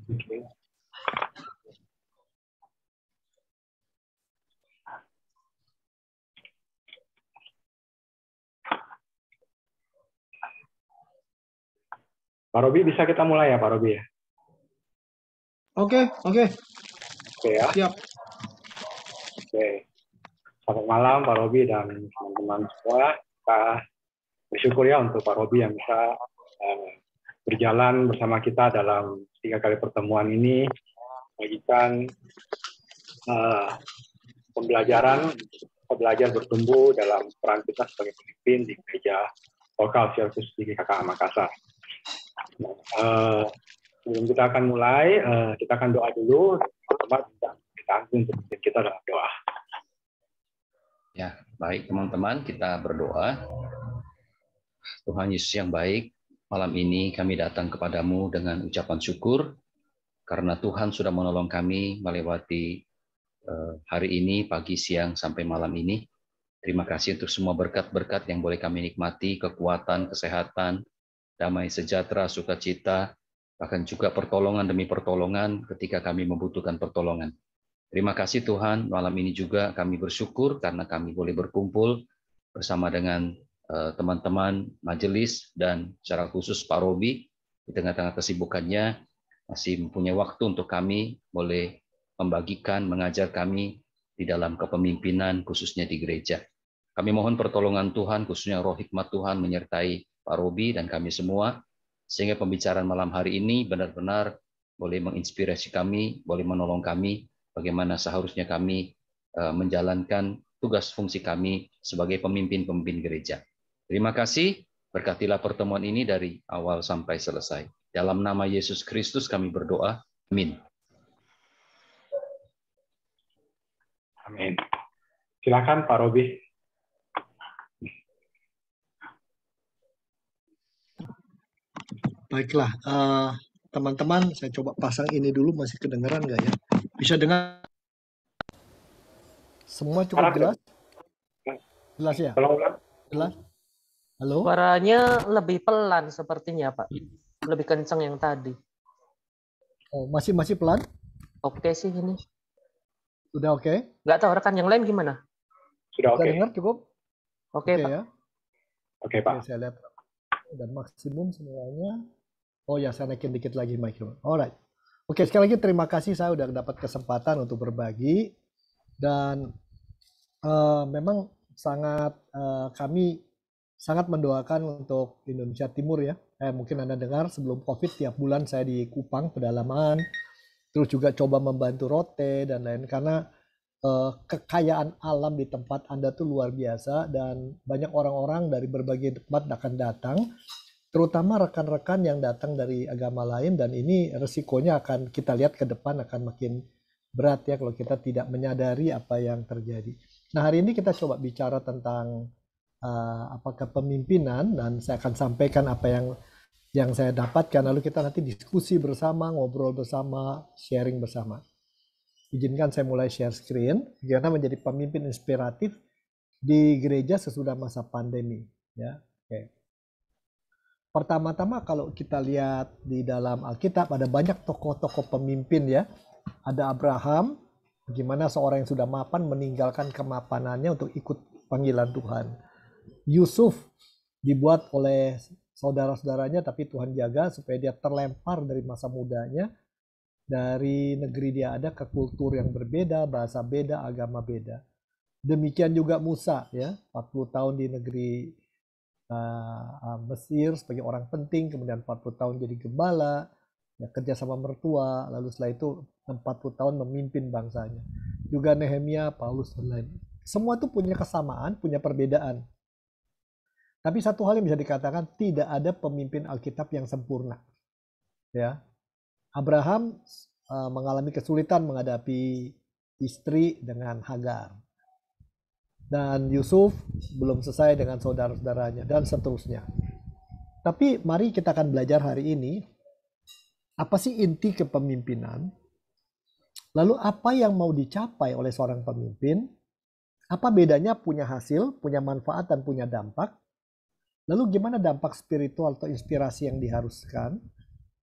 Oke. Pak Robi, bisa kita mulai ya Pak Robi ya? Oke, Oke ya. siap. Oke. Selamat malam Pak Robi dan teman-teman semua. Kita bersyukur ya untuk Pak Robi yang bisa berjalan bersama kita dalam 3 kali pertemuan ini, bagikan pembelajaran, belajar bertumbuh dalam peran kita sebagai pemimpin di gereja lokal Sirkus di KKA Makassar. Sebelum kita akan mulai, kita akan doa dulu. Teman-teman kita untuk kita dalam doa. Ya, baik teman-teman, kita berdoa. Tuhan Yesus yang baik, malam ini kami datang kepadamu dengan ucapan syukur, karena Tuhan sudah menolong kami melewati hari ini, pagi, siang, sampai malam ini. Terima kasih untuk semua berkat-berkat yang boleh kami nikmati, kekuatan, kesehatan, damai sejahtera, sukacita, bahkan juga pertolongan demi pertolongan ketika kami membutuhkan pertolongan. Terima kasih Tuhan, malam ini juga kami bersyukur karena kami boleh berkumpul bersama dengan teman-teman majelis dan secara khusus Pak Robi di tengah-tengah kesibukannya masih mempunyai waktu untuk kami boleh membagikan, mengajar kami di dalam kepemimpinan khususnya di gereja. Kami mohon pertolongan Tuhan, khususnya roh hikmat Tuhan menyertai Pak Robi dan kami semua, sehingga pembicaraan malam hari ini benar-benar boleh menginspirasi kami, boleh menolong kami, bagaimana seharusnya kami menjalankan tugas fungsi kami sebagai pemimpin-pemimpin gereja. Terima kasih, berkatilah pertemuan ini dari awal sampai selesai. Dalam nama Yesus Kristus kami berdoa, amin. Amin. Silakan Pak Robi. Baiklah, teman-teman, saya coba pasang ini dulu, masih kedengaran nggak ya? Bisa dengar? Semua cukup jelas? Jelas ya? Jelas? Halo? Suaranya lebih pelan sepertinya, Pak. Lebih kencang yang tadi. Oh, masih pelan? Oke sih ini. Sudah oke? Nggak tahu rekan yang lain gimana? Sudah oke. Dengar cukup? Oke, Pak. Ya? Oke, Pak. Oke, saya lihat. Dan maksimum semuanya. Oh ya, saya naikin dikit lagi mikrofon. Alright. Oke, sekali lagi terima kasih saya udah dapat kesempatan untuk berbagi. Dan memang sangat kami sangat mendoakan untuk Indonesia Timur ya. Mungkin Anda dengar sebelum COVID tiap bulan saya di Kupang pedalaman, terus juga coba membantu Rote dan lain, karena kekayaan alam di tempat Anda tuh luar biasa dan banyak orang-orang dari berbagai tempat akan datang, terutama rekan-rekan yang datang dari agama lain, dan ini resikonya akan kita lihat ke depan akan makin berat ya kalau kita tidak menyadari apa yang terjadi. Nah, hari ini kita coba bicara tentang apakah kepemimpinan, dan saya akan sampaikan apa yang saya dapatkan, lalu kita nanti diskusi bersama, ngobrol bersama, sharing bersama. Izinkan saya mulai share screen, bagaimana menjadi pemimpin inspiratif di gereja sesudah masa pandemi. Ya, oke. Pertama-tama kalau kita lihat di dalam Alkitab ada banyak tokoh-tokoh pemimpin ya. Ada Abraham, bagaimana seorang yang sudah mapan meninggalkan kemapanannya untuk ikut panggilan Tuhan. Yusuf dibuat oleh saudara-saudaranya, tapi Tuhan jaga supaya dia terlempar dari masa mudanya, dari negeri dia ada ke kultur yang berbeda, bahasa beda, agama beda. Demikian juga Musa ya, 40 tahun di negeri Mesir sebagai orang penting, kemudian 40 tahun jadi gembala, ya, kerja sama mertua, lalu setelah itu 40 tahun memimpin bangsanya. Juga Nehemia, Paulus, dan lain. Semua itu punya kesamaan, punya perbedaan. Tapi satu hal yang bisa dikatakan, tidak ada pemimpin Alkitab yang sempurna. Ya, Abraham mengalami kesulitan menghadapi istri dengan Hagar. Dan Yusuf belum selesai dengan saudara-saudaranya, dan seterusnya. Tapi mari kita akan belajar hari ini, apa sih inti kepemimpinan? Lalu apa yang mau dicapai oleh seorang pemimpin? Apa bedanya punya hasil, punya manfaat, dan punya dampak? Lalu gimana dampak spiritual atau inspirasi yang diharuskan?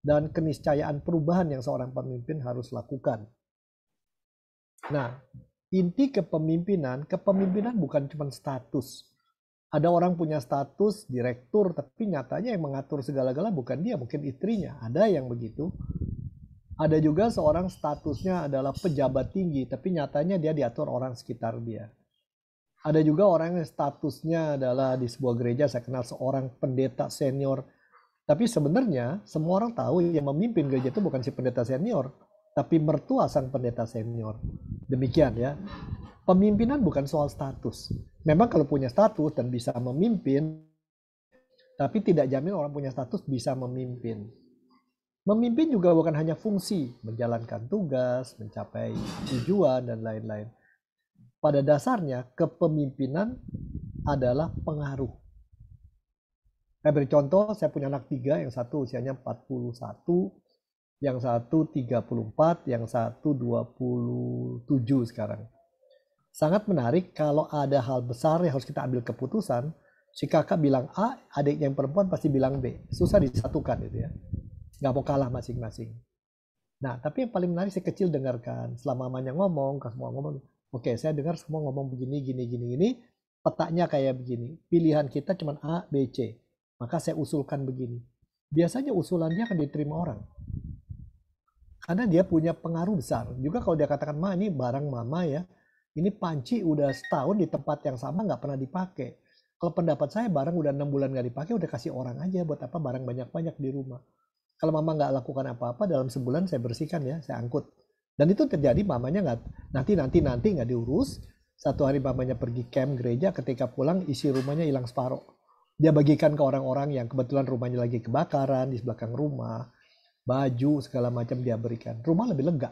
dan keniscayaan perubahan yang seorang pemimpin harus lakukan. Nah, inti kepemimpinan bukan cuma status. Ada orang punya status direktur, tapi nyatanya yang mengatur segala-gala bukan dia, mungkin istrinya. Ada yang begitu. Ada juga seorang statusnya adalah pejabat tinggi, tapi nyatanya dia diatur orang sekitar dia. Ada juga orang yang statusnya adalah di sebuah gereja, saya kenal seorang pendeta senior. Tapi sebenarnya semua orang tahu yang memimpin gereja itu bukan si pendeta senior, tapi mertua sang pendeta senior. Demikian ya. Pemimpinan bukan soal status. Memang kalau punya status dan bisa memimpin, tapi tidak jamin orang punya status bisa memimpin. Memimpin juga bukan hanya fungsi, menjalankan tugas, mencapai tujuan, dan lain-lain. Pada dasarnya, kepemimpinan adalah pengaruh. Saya beri contoh, saya punya anak 3, yang satu usianya 41, yang satu 34, yang satu 27 sekarang. Sangat menarik kalau ada hal besar yang harus kita ambil keputusan, si kakak bilang A, adiknya yang perempuan pasti bilang B. Susah disatukan gitu ya. Nggak mau kalah masing-masing. Nah, tapi yang paling menarik si kecil dengarkan. Selama mamanya ngomong, semua ngomong, oke, saya dengar semua ngomong begini, gini. Petanya kayak begini. Pilihan kita cuma A, B, C. Maka saya usulkan begini. Biasanya usulannya akan diterima orang. Karena dia punya pengaruh besar. Juga kalau dia katakan, Ma, ini barang mama ya. Ini panci udah setahun di tempat yang sama nggak pernah dipakai. Kalau pendapat saya barang udah 6 bulan nggak dipakai, udah kasih orang aja. Buat apa barang banyak-banyak di rumah. Kalau mama nggak lakukan apa-apa, dalam sebulan saya bersihkan ya, saya angkut. Dan itu terjadi, mamanya nggak nanti nggak diurus. Satu hari mamanya pergi camp gereja, ketika pulang isi rumahnya hilang separuh. Dia bagikan ke orang-orang yang kebetulan rumahnya lagi kebakaran di belakang rumah, baju segala macam dia berikan. Rumah lebih lega.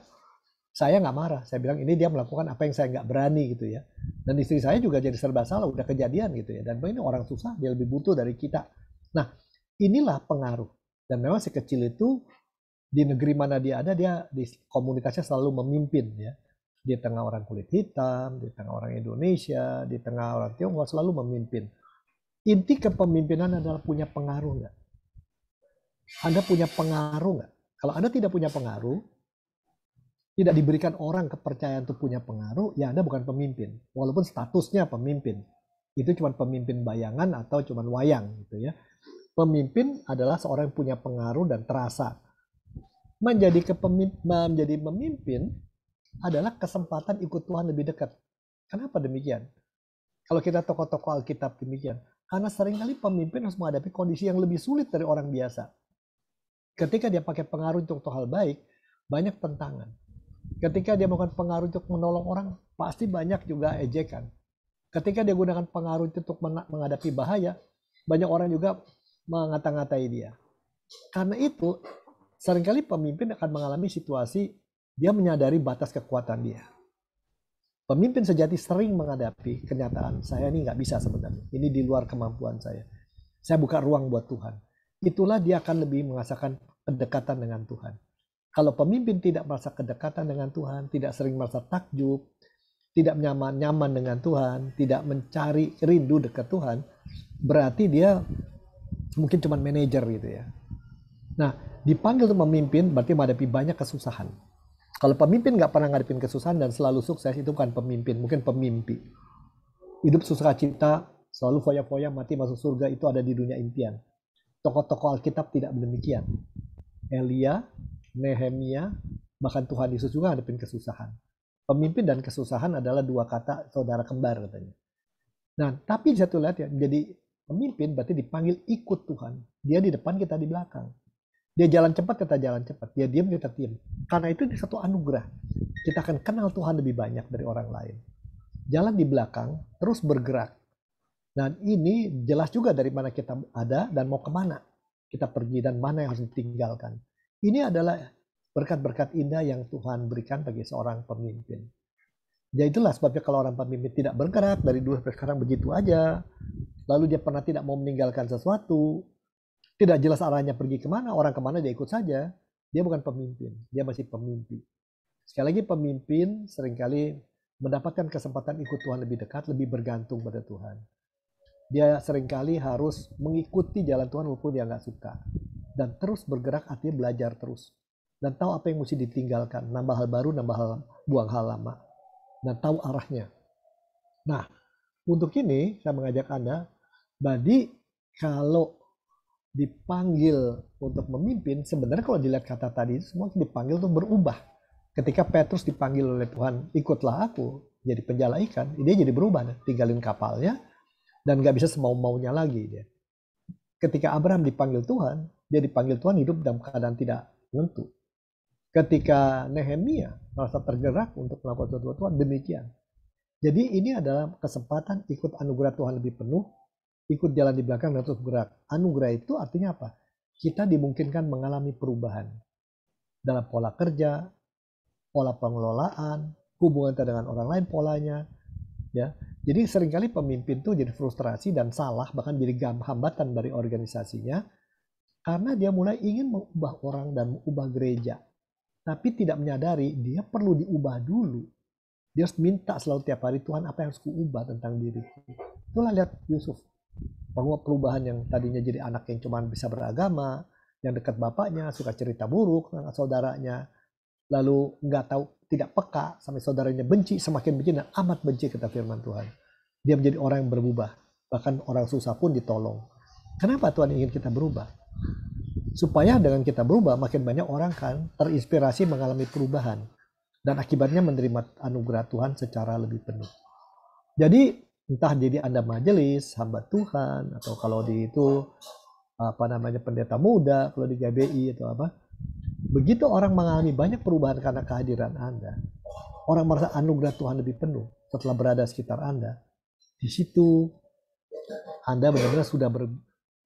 Saya nggak marah, saya bilang ini dia melakukan apa yang saya nggak berani gitu ya. Dan istri saya juga jadi serba salah, udah kejadian gitu ya. Dan ini orang susah, dia lebih butuh dari kita. Nah, inilah pengaruh. Dan memang si kecil itu di negeri mana dia ada, dia di komunitasnya selalu memimpin ya. Di tengah orang kulit hitam, di tengah orang Indonesia, di tengah orang Tionghoa selalu memimpin. Inti kepemimpinan adalah punya pengaruh nggak? Anda punya pengaruh nggak? Kalau Anda tidak punya pengaruh, tidak diberikan orang kepercayaan untuk punya pengaruh, ya Anda bukan pemimpin. Walaupun statusnya pemimpin. Itu cuma pemimpin bayangan atau cuma wayang gitu ya. Pemimpin adalah seorang yang punya pengaruh dan terasa. Menjadi pemimpin adalah kesempatan ikut Tuhan lebih dekat. Kenapa demikian? Kalau kita tokoh-tokoh Alkitab demikian. Karena seringkali pemimpin harus menghadapi kondisi yang lebih sulit dari orang biasa. Ketika dia pakai pengaruh untuk hal baik, banyak tentangan. Ketika dia melakukan pengaruh untuk menolong orang, pasti banyak juga ejekan. Ketika dia gunakan pengaruh untuk menghadapi bahaya, banyak orang juga mengata-ngatai dia. Karena itu, seringkali pemimpin akan mengalami situasi dia menyadari batas kekuatan dia. Pemimpin sejati sering menghadapi kenyataan, saya ini nggak bisa sebenarnya. Ini di luar kemampuan saya. Saya buka ruang buat Tuhan. Itulah dia akan lebih merasakan kedekatan dengan Tuhan. Kalau pemimpin tidak merasa kedekatan dengan Tuhan, tidak sering merasa takjub, tidak nyaman dengan Tuhan, tidak mencari rindu dekat Tuhan, berarti dia mungkin cuma manajer gitu ya. Nah, dipanggil untuk memimpin berarti menghadapi banyak kesusahan. Kalau pemimpin nggak pernah ngadepin kesusahan dan selalu sukses, itu bukan pemimpin, mungkin pemimpi. Hidup sukacita, selalu foya-foya, mati masuk surga, itu ada di dunia impian. Tokoh-tokoh Alkitab tidak demikian. Elia, Nehemia, bahkan Tuhan Yesus juga ngadepin kesusahan. Pemimpin dan kesusahan adalah dua kata saudara kembar katanya. Nah, tapi satu lihat ya, jadi pemimpin berarti dipanggil ikut Tuhan. Dia di depan, kita di belakang. Dia jalan cepat, kita jalan cepat. Dia diam, kita diam. Karena itu satu anugerah. Kita akan kenal Tuhan lebih banyak dari orang lain. Jalan di belakang, terus bergerak. Dan ini jelas juga dari mana kita ada dan mau kemana kita pergi dan mana yang harus ditinggalkan. Ini adalah berkat-berkat indah yang Tuhan berikan bagi seorang pemimpin. Jadi itulah sebabnya kalau orang pemimpin tidak bergerak dari dulu sampai sekarang begitu aja, lalu dia pernah tidak mau meninggalkan sesuatu, tidak jelas arahnya pergi kemana, orang kemana dia ikut saja, dia bukan pemimpin, dia masih pemimpi. Sekali lagi pemimpin seringkali mendapatkan kesempatan ikut Tuhan lebih dekat, lebih bergantung pada Tuhan. Dia seringkali harus mengikuti jalan Tuhan walaupun dia nggak suka. Dan terus bergerak artinya belajar terus. Dan tahu apa yang mesti ditinggalkan. Nambah hal baru, buang hal lama. Dan tahu arahnya. Nah, untuk ini saya mengajak Anda, Badi kalau dipanggil untuk memimpin, sebenarnya kalau dilihat kata tadi, semua dipanggil untuk berubah. Ketika Petrus dipanggil oleh Tuhan, ikutlah aku, jadi penjala ikan, dia jadi berubah, tinggalin kapalnya, dan nggak bisa semau-maunya lagi. Dia. Ketika Abraham dipanggil Tuhan, dia dipanggil Tuhan hidup dalam keadaan tidak menentu. Ketika Nehemia merasa tergerak untuk melakukan sesuatu Tuhan, demikian. Jadi ini adalah kesempatan ikut anugerah Tuhan lebih penuh, ikut jalan di belakang dan terus bergerak. Anugerah itu artinya apa? Kita dimungkinkan mengalami perubahan dalam pola kerja, pola pengelolaan, hubungan kita dengan orang lain polanya. Ya, jadi seringkali pemimpin itu jadi frustrasi dan salah, bahkan jadi hambatan dari organisasinya, karena dia mulai ingin mengubah orang dan mengubah gereja. Tapi tidak menyadari dia perlu diubah dulu. Dia harus minta selalu tiap hari, Tuhan apa yang harus kuubah tentang diriku. Itulah lihat Yusuf. Bahwa perubahan yang tadinya jadi anak yang cuma bisa beragama, yang dekat bapaknya, suka cerita buruk dengan saudaranya, lalu nggak tahu, tidak peka, sampai saudaranya benci, semakin benci dan amat benci kata firman Tuhan. Dia menjadi orang yang berubah. Bahkan orang susah pun ditolong. Kenapa Tuhan ingin kita berubah? Supaya dengan kita berubah, makin banyak orang kan terinspirasi mengalami perubahan. Dan akibatnya menerima anugerah Tuhan secara lebih penuh. Jadi entah jadi Anda majelis, hamba Tuhan, atau kalau di itu pendeta muda, kalau di GBI atau apa. Begitu orang mengalami banyak perubahan karena kehadiran Anda. Orang merasa anugerah Tuhan lebih penuh setelah berada sekitar Anda. Di situ Anda benar-benar sudah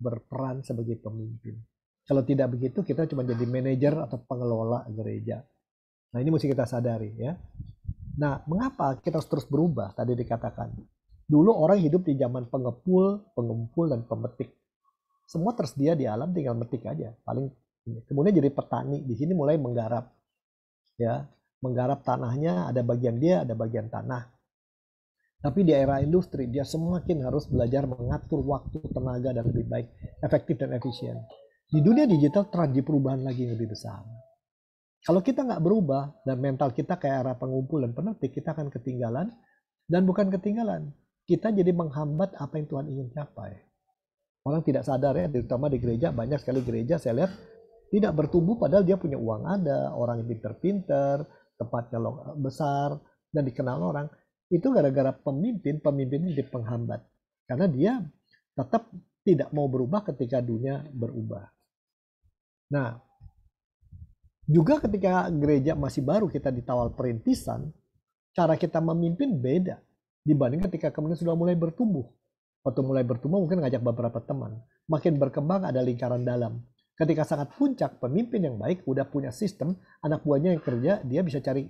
berperan sebagai pemimpin. Kalau tidak begitu, kita cuma jadi manajer atau pengelola gereja. Nah, ini mesti kita sadari ya. Nah, mengapa kita harus terus berubah? Tadi dikatakan. Dulu orang hidup di zaman pengumpul, dan pemetik. Semua tersedia di alam, tinggal metik aja. Kemudian jadi petani, di sini mulai menggarap. Ya, menggarap tanahnya, ada bagian dia, ada bagian tanah. Tapi di era industri, dia semakin harus belajar mengatur waktu, tenaga, dan lebih baik, efektif dan efisien. Di dunia digital, terjadi perubahan lagi yang lebih besar. Kalau kita nggak berubah, dan mental kita kayak era pengumpul dan penetik, kita akan ketinggalan, dan bukan ketinggalan. Kita jadi menghambat apa yang Tuhan ingin capai. Orang tidak sadar ya, terutama di gereja, banyak sekali gereja saya lihat, tidak bertumbuh padahal dia punya uang ada, orang yang pinter-pinter, tempatnya besar, dan dikenal orang. Itu gara-gara pemimpin ini penghambat. Karena dia tetap tidak mau berubah ketika dunia berubah. Nah, juga ketika gereja masih baru kita ditawal perintisan, cara kita memimpin beda dibanding ketika kemudian sudah mulai bertumbuh. Waktu mulai bertumbuh mungkin ngajak beberapa teman. Makin berkembang ada lingkaran dalam. Ketika sangat puncak, pemimpin yang baik udah punya sistem, anak buahnya yang kerja, dia bisa cari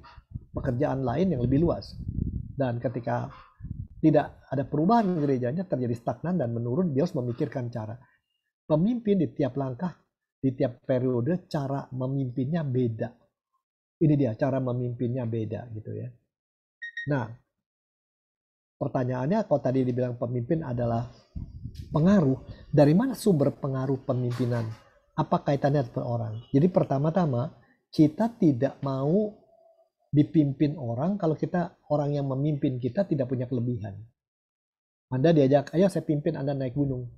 pekerjaan lain yang lebih luas. Dan ketika tidak ada perubahan gerejanya, terjadi stagnan dan menurun, dia harus memikirkan cara. Pemimpin di tiap langkah, di tiap periode, cara memimpinnya beda. Ini dia, cara memimpinnya beda gitu ya. Nah, pertanyaannya kalau tadi dibilang pemimpin adalah pengaruh, dari mana sumber pengaruh pemimpinan? Apa kaitannya dengan orang? Jadi pertama-tama, kita tidak mau dipimpin orang kalau orang yang memimpin kita tidak punya kelebihan. Anda diajak, ayo saya pimpin Anda naik gunung.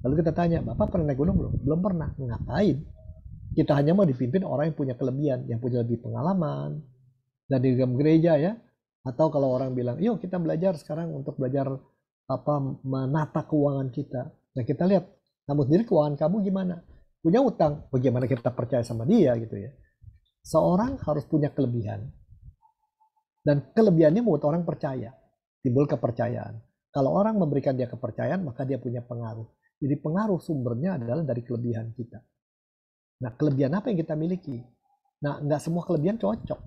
Lalu kita tanya, Bapak pernah naik gunung belum? Belum pernah. Ngapain? Kita hanya mau dipimpin orang yang punya kelebihan, yang punya lebih pengalaman. Dan di dalam gereja ya, atau kalau orang bilang, yuk kita belajar sekarang untuk belajar menata keuangan kita. Nah kita lihat, kamu sendiri keuangan kamu gimana? Punya utang, bagaimana kita percaya sama dia gitu ya. Seorang harus punya kelebihan. Dan kelebihannya membuat orang percaya. Timbul kepercayaan. Kalau orang memberikan dia kepercayaan, maka dia punya pengaruh. Jadi pengaruh sumbernya adalah dari kelebihan kita. Nah, kelebihan apa yang kita miliki? Nah, nggak semua kelebihan cocok.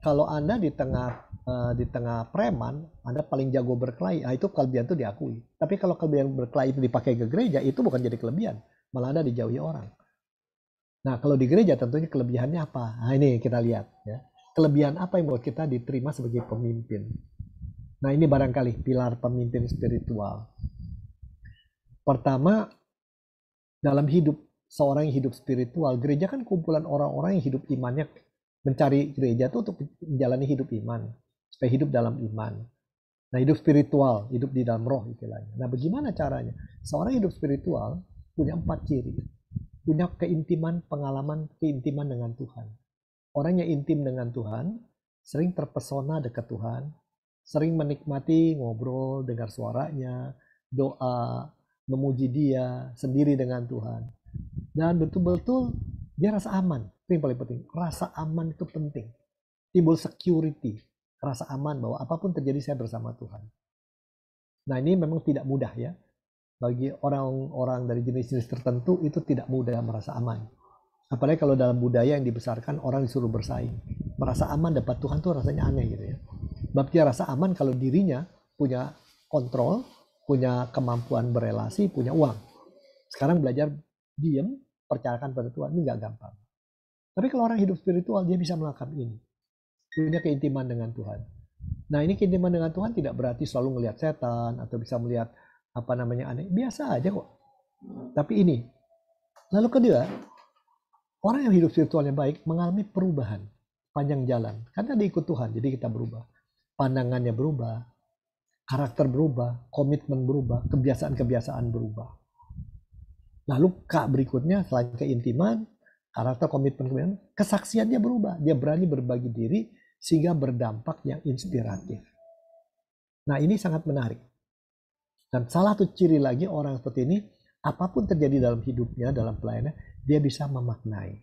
Kalau Anda di tengah preman, Anda paling jago berkelahi, itu kelebihan itu diakui. Tapi kalau kelebihan berkelahi itu dipakai ke gereja, itu bukan jadi kelebihan. Malah Anda dijauhi orang. Nah, kalau di gereja tentunya kelebihannya apa? Nah, ini kita lihat ya. Kelebihan apa yang buat kita diterima sebagai pemimpin? Nah, ini barangkali pilar pemimpin spiritual. Pertama, dalam hidup seorang yang hidup spiritual. Gereja kan kumpulan orang-orang yang hidup imannya, mencari gereja itu untuk menjalani hidup iman, supaya hidup dalam iman. Nah, hidup spiritual, hidup di dalam roh istilahnya. Nah, bagaimana caranya? Seorang hidup spiritual punya 4 ciri. Punya keintiman, pengalaman keintiman dengan Tuhan. Orang yang intim dengan Tuhan, sering terpesona dekat Tuhan, sering menikmati ngobrol, dengar suaranya, doa, memuji Dia sendiri dengan Tuhan. Dan betul-betul dia rasa aman. Itu yang paling penting. Rasa aman itu penting. Timbul security. Rasa aman bahwa apapun terjadi saya bersama Tuhan. Nah, ini memang tidak mudah ya. Bagi orang-orang dari jenis-jenis tertentu itu tidak mudah merasa aman. Apalagi kalau dalam budaya yang dibesarkan orang disuruh bersaing. Merasa aman dapat Tuhan tuh rasanya aneh gitu ya. Sebab dia rasa aman kalau dirinya punya kontrol, punya kemampuan berelasi, punya uang. Sekarang belajar diam, percayakan pada Tuhan, ini nggak gampang. Tapi kalau orang hidup spiritual, dia bisa melakukan ini. Punya keintiman dengan Tuhan. Nah, ini keintiman dengan Tuhan tidak berarti selalu melihat setan atau bisa melihat apa namanya aneh. Biasa aja kok. Tapi ini. Lalu kedua, orang yang hidup spiritualnya baik mengalami perubahan panjang jalan. Karena dia ikut Tuhan, jadi kita berubah. Pandangannya berubah, karakter berubah, komitmen berubah, kebiasaan-kebiasaan berubah. Lalu K berikutnya, selain keintiman, karakter, komitmen, kesaksiannya berubah. Dia berani berbagi diri sehingga berdampak yang inspiratif. Nah, ini sangat menarik. Dan salah satu ciri lagi orang seperti ini, apapun terjadi dalam hidupnya, dalam pelayanannya, dia bisa memaknai.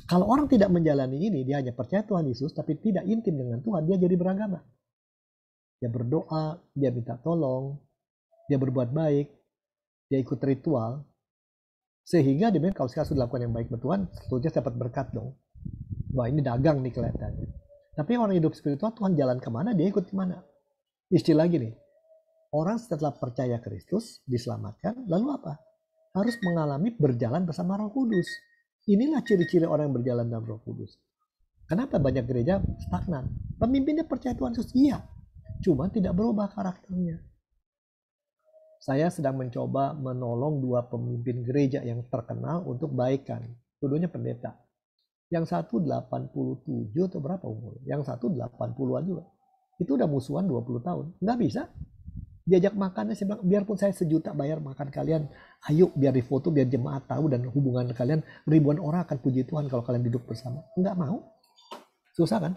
Kalau orang tidak menjalani ini, dia hanya percaya Tuhan Yesus, tapi tidak intim dengan Tuhan, dia jadi beragama. Dia berdoa, dia minta tolong, dia berbuat baik, dia ikut ritual, sehingga dia bilang kalau sekarang sudah lakukan yang baik bertuhan, tentunya dapat berkat dong. Wah, ini dagang nih kelihatannya. Tapi orang hidup spiritual, Tuhan jalan kemana, dia ikut kemana. Istilah gini, orang setelah percaya Kristus, diselamatkan, lalu apa? Harus mengalami berjalan bersama Roh Kudus. Inilah ciri-ciri orang yang berjalan dalam Roh Kudus. Kenapa banyak gereja stagnan? Pemimpinnya percaya Tuhan Yesus, iya. Cuma tidak berubah karakternya. Saya sedang mencoba menolong 2 pemimpin gereja yang terkenal untuk baikan. Keduanya pendeta. Yang satu 87 atau berapa umur? Yang satu 80-an juga. Itu udah musuhan 20 tahun. Nggak bisa. Diajak makannya, saya bilang, biarpun saya sejuta bayar makan kalian, ayo biar difoto, biar jemaat tahu dan hubungan kalian, ribuan orang akan puji Tuhan kalau kalian duduk bersama. Nggak mau. Susah kan?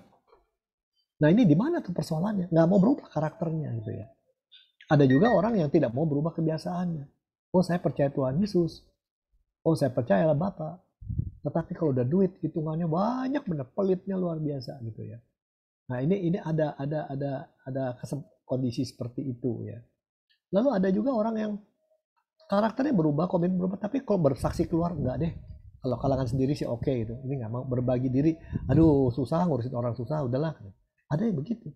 Nah, ini di mana tuh persoalannya? Nggak mau berubah karakternya gitu ya. Ada juga orang yang tidak mau berubah kebiasaannya. Oh, saya percaya Tuhan Yesus. Oh, saya percaya Bapak. Tetapi kalau udah duit, hitungannya banyak bener, pelitnya luar biasa gitu ya. Nah, ini ada kondisi seperti itu ya. Lalu ada juga orang yang karakternya berubah, komitmen berubah, tapi kalau bersaksi keluar enggak deh. Kalau kalangan sendiri sih oke gitu. Ini nggak mau berbagi diri. Aduh, susah ngurusin orang susah, udahlah. Ada yang begitu.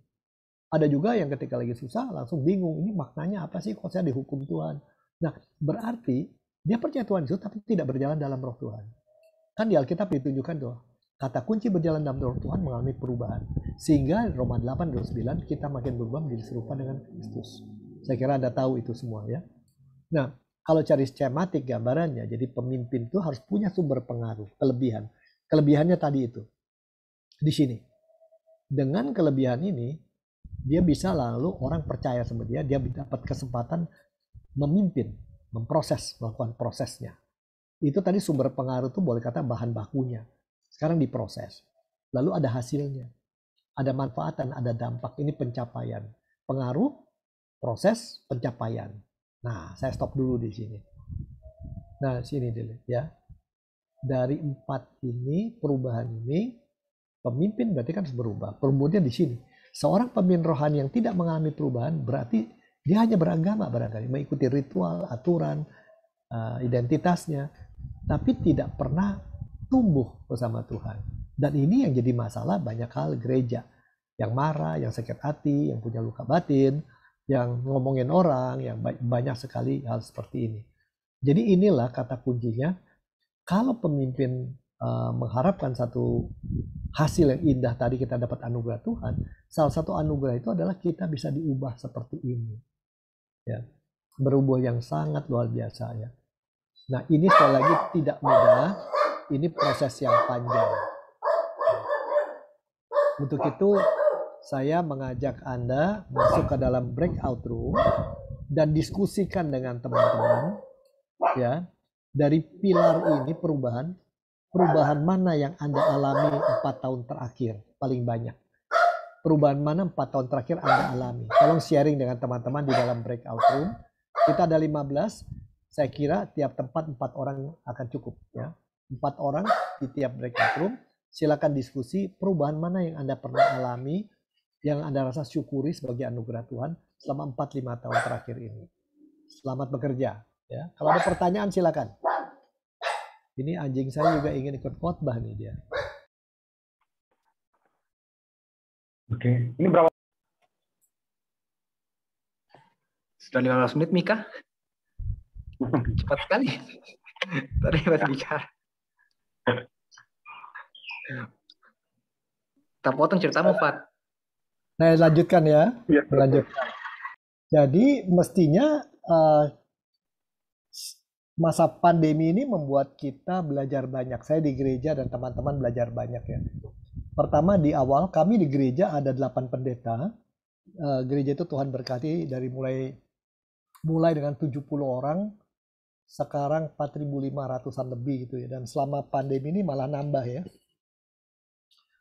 Ada juga yang ketika lagi susah langsung bingung, ini maknanya apa sih kok saya dihukum Tuhan. Nah, berarti dia percaya Tuhan Yesus tapi tidak berjalan dalam Roh Tuhan. Kan di Alkitab ditunjukkan tuh, kata kunci berjalan dalam Roh Tuhan mengalami perubahan. Sehingga Roma 8:29 kita makin berubah menjadi serupa dengan Kristus. Saya kira Anda tahu itu semua ya. Nah, kalau cari skematik gambarannya, jadi pemimpin itu harus punya sumber pengaruh, kelebihan. Kelebihannya tadi itu. Di sini. Dengan kelebihan ini, dia bisa lalu orang percaya sama dia dapat kesempatan memimpin, memproses, melakukan prosesnya. Itu tadi sumber pengaruh itu boleh kata bahan bakunya. Sekarang diproses. Lalu ada hasilnya. Ada manfaat dan ada dampak. Ini pencapaian. Pengaruh, proses, pencapaian. Nah, saya stop dulu di sini. Nah, sini dulu ya. Dari 4 ini, perubahan ini, pemimpin berarti kan harus berubah. Kemudian di sini. Seorang pemimpin rohani yang tidak mengalami perubahan berarti dia hanya beragama barangkali, mengikuti ritual, aturan, identitasnya, tapi tidak pernah tumbuh bersama Tuhan. Dan ini yang jadi masalah banyak hal gereja. Yang marah, yang sakit hati, yang punya luka batin, yang ngomongin orang, yang banyak sekali hal seperti ini. Jadi inilah kata kuncinya, kalau pemimpin mengharapkan satu hasil yang indah tadi kita dapat anugerah Tuhan, salah satu anugerah itu adalah kita bisa diubah seperti ini. Ya. Berubah yang sangat luar biasa ya. Nah, ini sekali lagi tidak mudah, ini proses yang panjang. Untuk itu, saya mengajak Anda masuk ke dalam breakout room dan diskusikan dengan teman-teman, ya, dari pilar ini perubahan mana yang Anda alami 4 tahun terakhir paling banyak. Perubahan mana 4 tahun terakhir Anda alami. Tolong sharing dengan teman-teman di dalam breakout room. Kita ada 15, saya kira tiap tempat 4 orang akan cukup, ya. 4 orang di tiap breakout room. Silakan diskusi perubahan mana yang Anda pernah alami, yang Anda rasa syukuri sebagai anugerah Tuhan selama 4-5 tahun terakhir ini. Selamat bekerja, ya. Kalau ada pertanyaan silakan. Ini anjing saya juga ingin ikut khotbah nih dia. Oke, ini berapa? Sudah 15 menit, Mika. Cepat sekali. Tadi masih bicara. Kita potong ceritamu, Fat. Nah, lanjutkan ya. Iya, Lanjutkan. Jadi mestinya masa pandemi ini membuat kita belajar banyak. Saya di gereja dan teman-teman belajar banyak ya. Pertama, di awal kami di gereja ada 8 pendeta. Gereja itu Tuhan berkati dari mulai dengan 70 orang, sekarang 4.500-an lebih gitu ya. Dan selama pandemi ini malah nambah ya.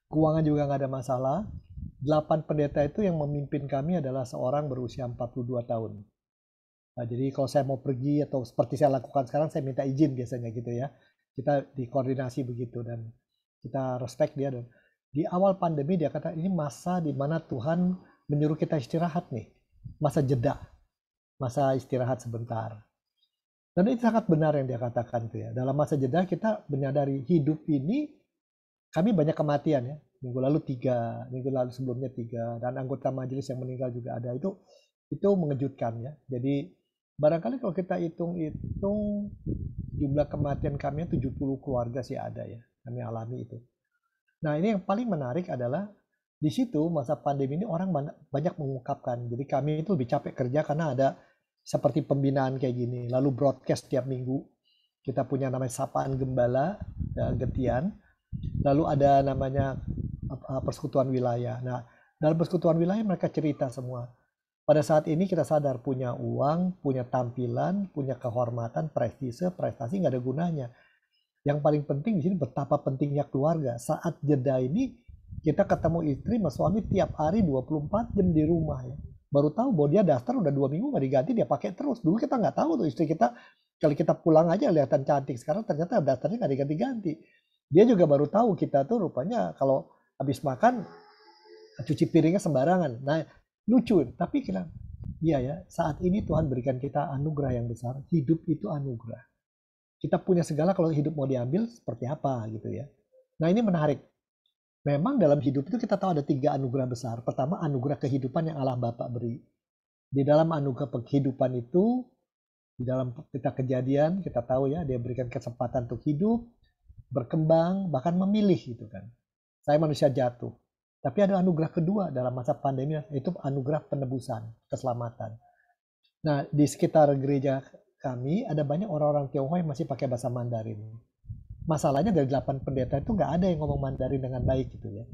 Keuangan juga nggak ada masalah. 8 pendeta itu yang memimpin kami adalah seorang berusia 42 tahun. Nah, jadi kalau saya mau pergi atau seperti saya lakukan sekarang, saya minta izin biasanya gitu ya. Kita dikoordinasi begitu dan kita respect dia. Dan di awal pandemi dia kata ini masa di mana Tuhan menyuruh kita istirahat nih. Masa jeda. Masa istirahat sebentar. Dan itu sangat benar yang dia katakan tuh ya. Dalam masa jeda kita menyadari hidup ini kami banyak kematian ya. Minggu lalu 3, minggu lalu sebelumnya 3, dan anggota majelis yang meninggal juga ada. Itu mengejutkan ya. Jadi barangkali kalau kita hitung jumlah kematian kami 70 keluarga sih ada ya. Kami alami itu. Nah, ini yang paling menarik adalah di situ masa pandemi ini orang banyak mengungkapkan. Jadi kami itu lebih capek kerja karena ada seperti pembinaan kayak gini. Lalu broadcast tiap minggu. Kita punya namanya Sapaan Gembala, ya, Getian. Lalu ada namanya persekutuan wilayah. Nah, dalam persekutuan wilayah mereka cerita semua. Pada saat ini kita sadar punya uang, punya tampilan, punya kehormatan, prestasi nggak ada gunanya. Yang paling penting di sini betapa pentingnya keluarga. Saat jeda ini kita ketemu istri sama suami tiap hari 24 jam di rumah ya. Baru tahu bahwa dia daster udah 2 minggu nggak diganti, dia pakai terus. Dulu kita nggak tahu tuh istri kita, kalau kita pulang aja kelihatan cantik. Sekarang ternyata dasternya nggak diganti-ganti. Dia juga baru tahu kita tuh rupanya kalau habis makan cuci piringnya sembarangan. Nah, lucu, tapi kita, iya ya, saat ini Tuhan berikan kita anugerah yang besar. Hidup itu anugerah. Kita punya segala, kalau hidup mau diambil seperti apa gitu ya. Nah, ini menarik. Memang dalam hidup itu kita tahu ada 3 anugerah besar. Pertama, anugerah kehidupan yang Allah Bapa beri. Di dalam anugerah kehidupan itu, di dalam kita kejadian, kita tahu ya, dia berikan kesempatan untuk hidup, berkembang, bahkan memilih gitu kan. Saya manusia jatuh. Tapi ada anugerah kedua dalam masa pandemi, itu anugerah penebusan, keselamatan. Nah, di sekitar gereja kami ada banyak orang-orang Tionghoa yang masih pakai bahasa Mandarin. Masalahnya dari 8 pendeta itu nggak ada yang ngomong Mandarin dengan baik gitu ya.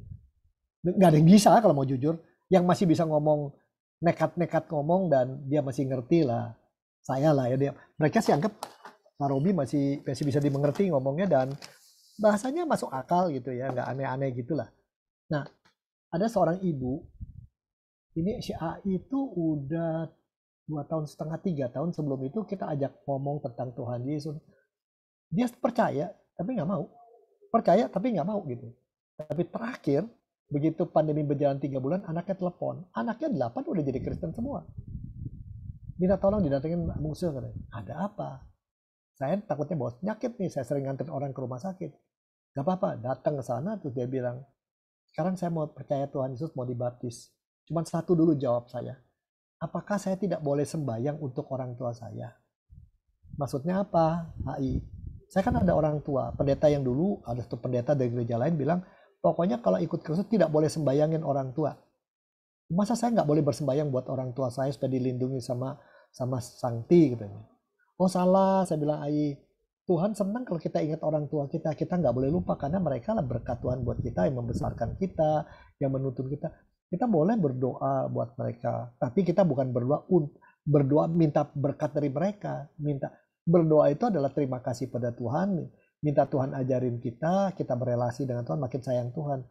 Nggak ada yang bisa kalau mau jujur. Yang masih bisa ngomong nekat-nekat ngomong dan dia masih ngerti lah. Saya lah ya dia. Mereka sih anggap Pak Robi masih bisa dimengerti ngomongnya dan bahasanya masuk akal gitu ya, nggak aneh-aneh gitulah. Nah, ada seorang ibu, ini si A itu udah 2,5 tahun, 3 tahun sebelum itu kita ajak ngomong tentang Tuhan Yesus. Dia percaya, tapi nggak mau. Percaya, tapi nggak mau gitu. Tapi terakhir, begitu pandemi berjalan 3 bulan, anaknya telepon. Anaknya 8 udah jadi Kristen semua. Minta tolong didatengin musuh katanya. Ada apa? Saya takutnya bawa penyakit nih, saya sering nganterin orang ke rumah sakit. Gak apa-apa, datang ke sana, terus dia bilang, sekarang saya mau percaya Tuhan Yesus, mau dibaptis. Cuman satu dulu jawab saya. Apakah saya tidak boleh sembahyang untuk orang tua saya? Maksudnya apa, HI? Saya kan ada orang tua, pendeta yang dulu, ada satu pendeta dari gereja lain bilang, pokoknya kalau ikut Kristus tidak boleh sembayangin orang tua. Masa saya nggak boleh bersembayang buat orang tua saya supaya dilindungi sama Sangti gitu. Oh salah, saya bilang, Ai, Tuhan senang kalau kita ingat orang tua kita. Kita nggak boleh lupa karena mereka lah berkat Tuhan buat kita, yang membesarkan kita, yang menuntun kita. Kita boleh berdoa buat mereka, tapi kita bukan berdoa minta berkat dari mereka. Berdoa itu adalah terima kasih pada Tuhan, minta Tuhan ajarin kita berelasi dengan Tuhan, makin sayang Tuhan.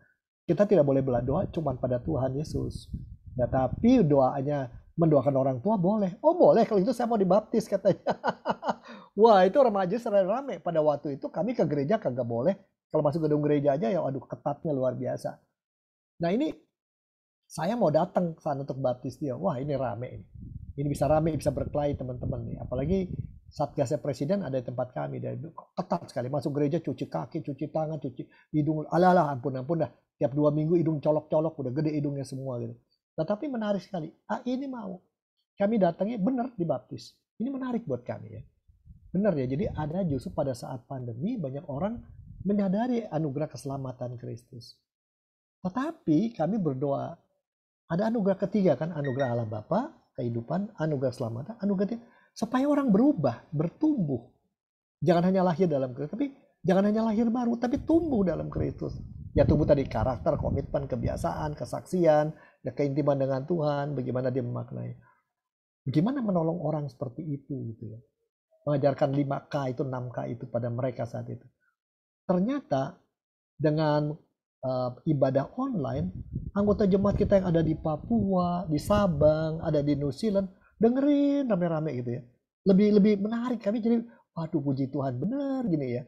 Kita tidak boleh berdoa cuma pada Tuhan Yesus. Ya, tapi doanya mendoakan orang tua boleh. Oh boleh, kalau itu saya mau dibaptis katanya. Wah itu remaja rame. Pada waktu itu kami ke gereja kagak boleh. Kalau masuk gedung gereja aja ya aduh ketatnya luar biasa. Nah ini saya mau datang ke sana untuk baptis dia. Wah ini rame ini. Ini bisa rame, bisa berkelahi teman-teman nih. Apalagi Satgasnya Presiden ada di tempat kami. Dia ketat sekali. Masuk gereja cuci kaki, cuci tangan, cuci hidung. Alah ampun dah. Tiap 2 minggu hidung colok-colok. Udah gede hidungnya semua gitu. Tetapi menarik sekali. Ini mau. Kami datangnya benar dibaptis. Ini menarik buat kami ya. Benar ya. Jadi ada justru pada saat pandemi banyak orang menyadari anugerah keselamatan Kristus. Tetapi kami berdoa. Ada anugerah ketiga kan. Anugerah Allah Bapa, kehidupan, anugerah keselamatan, anugerah ketiga. Supaya orang berubah, bertumbuh. Jangan hanya lahir dalam Kristus. Tapi jangan hanya lahir baru. Tapi tumbuh dalam Kristus. Ya tumbuh tadi karakter, komitmen, kebiasaan, kesaksian, ya keintiman dengan Tuhan, bagaimana dia memaknai. Bagaimana menolong orang seperti itu gitu ya. Mengajarkan 5K itu, 6K itu pada mereka saat itu. Ternyata dengan ibadah online, anggota jemaat kita yang ada di Papua, di Sabang, ada di New Zealand, dengerin rame-rame gitu ya. Lebih menarik kami jadi, waduh puji Tuhan benar gini ya.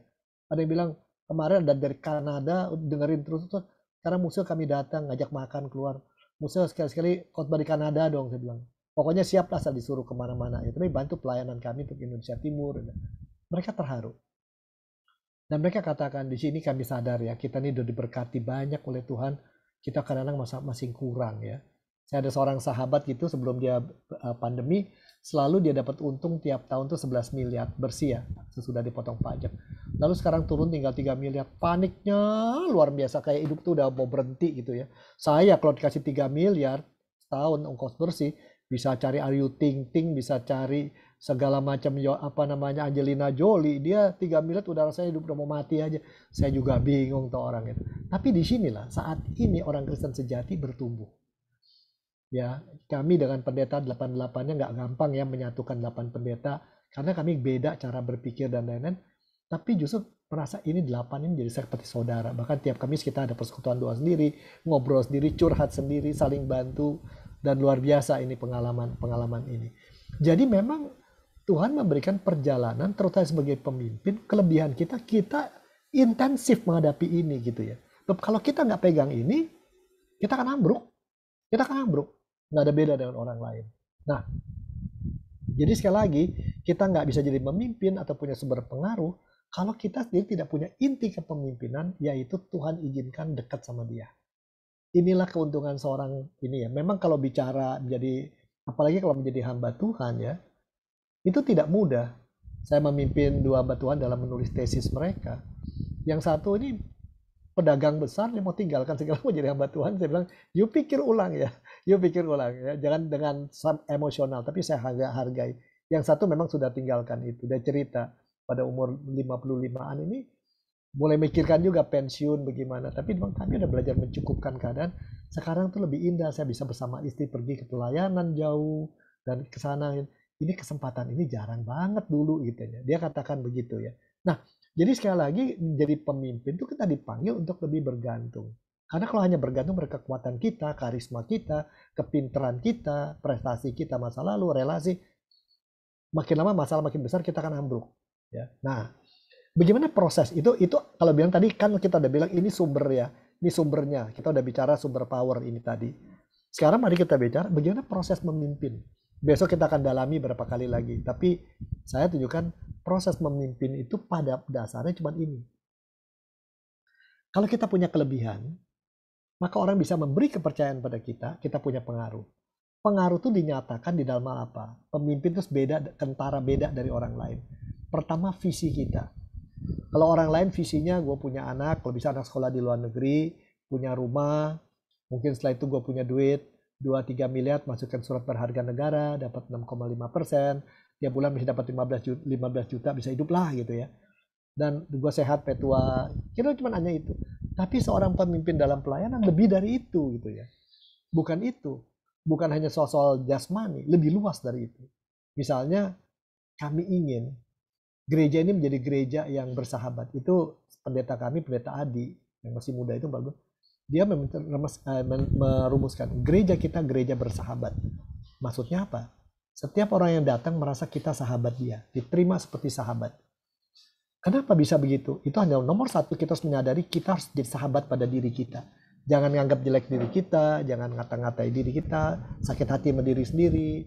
Ada yang bilang, kemarin ada dari Kanada dengerin terus karena musuh kami datang ngajak makan keluar. Musuh sekali-sekali khotbah di Kanada dong saya bilang. Pokoknya siap lah saya disuruh kemana-mana. Ya, tapi bantu pelayanan kami untuk Indonesia Timur. Mereka terharu. Dan mereka katakan di sini kami sadar ya kita ini sudah diberkati banyak oleh Tuhan. Kita kadang-kadang masih kurang ya. Saya ada seorang sahabat gitu sebelum dia pandemi, selalu dia dapat untung tiap tahun tuh 11 miliar bersih ya, sesudah dipotong pajak. Lalu sekarang turun tinggal 3 miliar. Paniknya luar biasa, kayak hidup tuh udah mau berhenti gitu ya. Saya kalau dikasih 3 miliar setahun ongkos bersih, bisa cari Ayu Ting Ting, bisa cari segala macam Angelina Jolie. Dia 3 miliar udah rasanya hidup udah mau mati aja. Saya juga bingung tuh orang itu. Tapi di sinilah saat ini orang Kristen sejati bertumbuh. Ya, kami dengan pendeta 88-nya nggak gampang ya menyatukan 8 pendeta karena kami beda cara berpikir dan lain-lain. Tapi justru merasa ini 8 ini jadi seperti saudara. Bahkan tiap Kamis kita ada persekutuan doa sendiri, ngobrol sendiri, curhat sendiri, saling bantu, dan luar biasa ini pengalaman ini. Jadi memang Tuhan memberikan perjalanan terutama sebagai pemimpin, kelebihan kita intensif menghadapi ini gitu ya. Kalau kita nggak pegang ini, kita akan ambruk. Nggak ada beda dengan orang lain. Nah, jadi sekali lagi, kita nggak bisa jadi pemimpin atau punya sumber pengaruh kalau kita sendiri tidak punya inti kepemimpinan, yaitu Tuhan izinkan dekat sama dia. Inilah keuntungan seorang ini ya. Memang kalau bicara apalagi kalau menjadi hamba Tuhan ya, itu tidak mudah. Saya memimpin 2 hamba Tuhan dalam menulis tesis mereka. Yang satu ini pedagang besar, dia mau tinggalkan segala mau jadi hamba Tuhan. Saya bilang, you pikir ulang ya. Jangan dengan emosional, tapi saya hargai. Yang satu memang sudah tinggalkan itu. Dia cerita pada umur 55-an ini mulai mikirkan juga pensiun bagaimana. Tapi memang kami udah belajar mencukupkan keadaan. Sekarang tuh lebih indah. Saya bisa bersama istri pergi ke pelayanan jauh dan ke sana. Ini kesempatan ini jarang banget dulu gitu ya. Dia katakan begitu ya. Nah, jadi sekali lagi menjadi pemimpin itu kita dipanggil untuk lebih bergantung. Karena kalau hanya bergantung pada kekuatan kita, karisma kita, kepintaran kita, prestasi kita masa lalu, relasi, makin lama masalah makin besar kita akan ambruk. Ya. Nah, bagaimana proses itu kalau bilang tadi kan kita udah bilang ini sumber ya, ini sumbernya. Kita udah bicara sumber power ini tadi. Sekarang mari kita bicara bagaimana proses memimpin. Besok kita akan dalami berapa kali lagi. Tapi saya tunjukkan proses memimpin itu pada dasarnya cuma ini. Kalau kita punya kelebihan, maka orang bisa memberi kepercayaan pada kita punya pengaruh. Pengaruh itu dinyatakan di dalam apa? Pemimpin itu beda dari orang lain. Pertama, visi kita. Kalau orang lain visinya gue punya anak, kalau bisa anak sekolah di luar negeri, punya rumah, mungkin setelah itu gue punya duit, 2-3 miliar, masukkan surat berharga negara, dapat 6,5%, tiap bulan bisa dapat 15 juta, bisa hidup lah gitu ya. dan gue sehat petua. Kira cuma hanya itu. Tapi seorang pemimpin dalam pelayanan lebih dari itu gitu ya. Bukan itu. Bukan hanya soal jasmani, lebih luas dari itu. Misalnya kami ingin gereja ini menjadi gereja yang bersahabat. Itu pendeta kami, pendeta Adi yang masih muda itu bagus. Dia merumuskan gereja kita gereja bersahabat. Maksudnya apa? Setiap orang yang datang merasa kita sahabat dia, diterima seperti sahabat. Kenapa bisa begitu? Itu hanya nomor satu, kita harus menyadari kita harus jadi sahabat pada diri kita. Jangan nganggap jelek diri kita, jangan ngata-ngatai diri kita, sakit hati sama diri sendiri.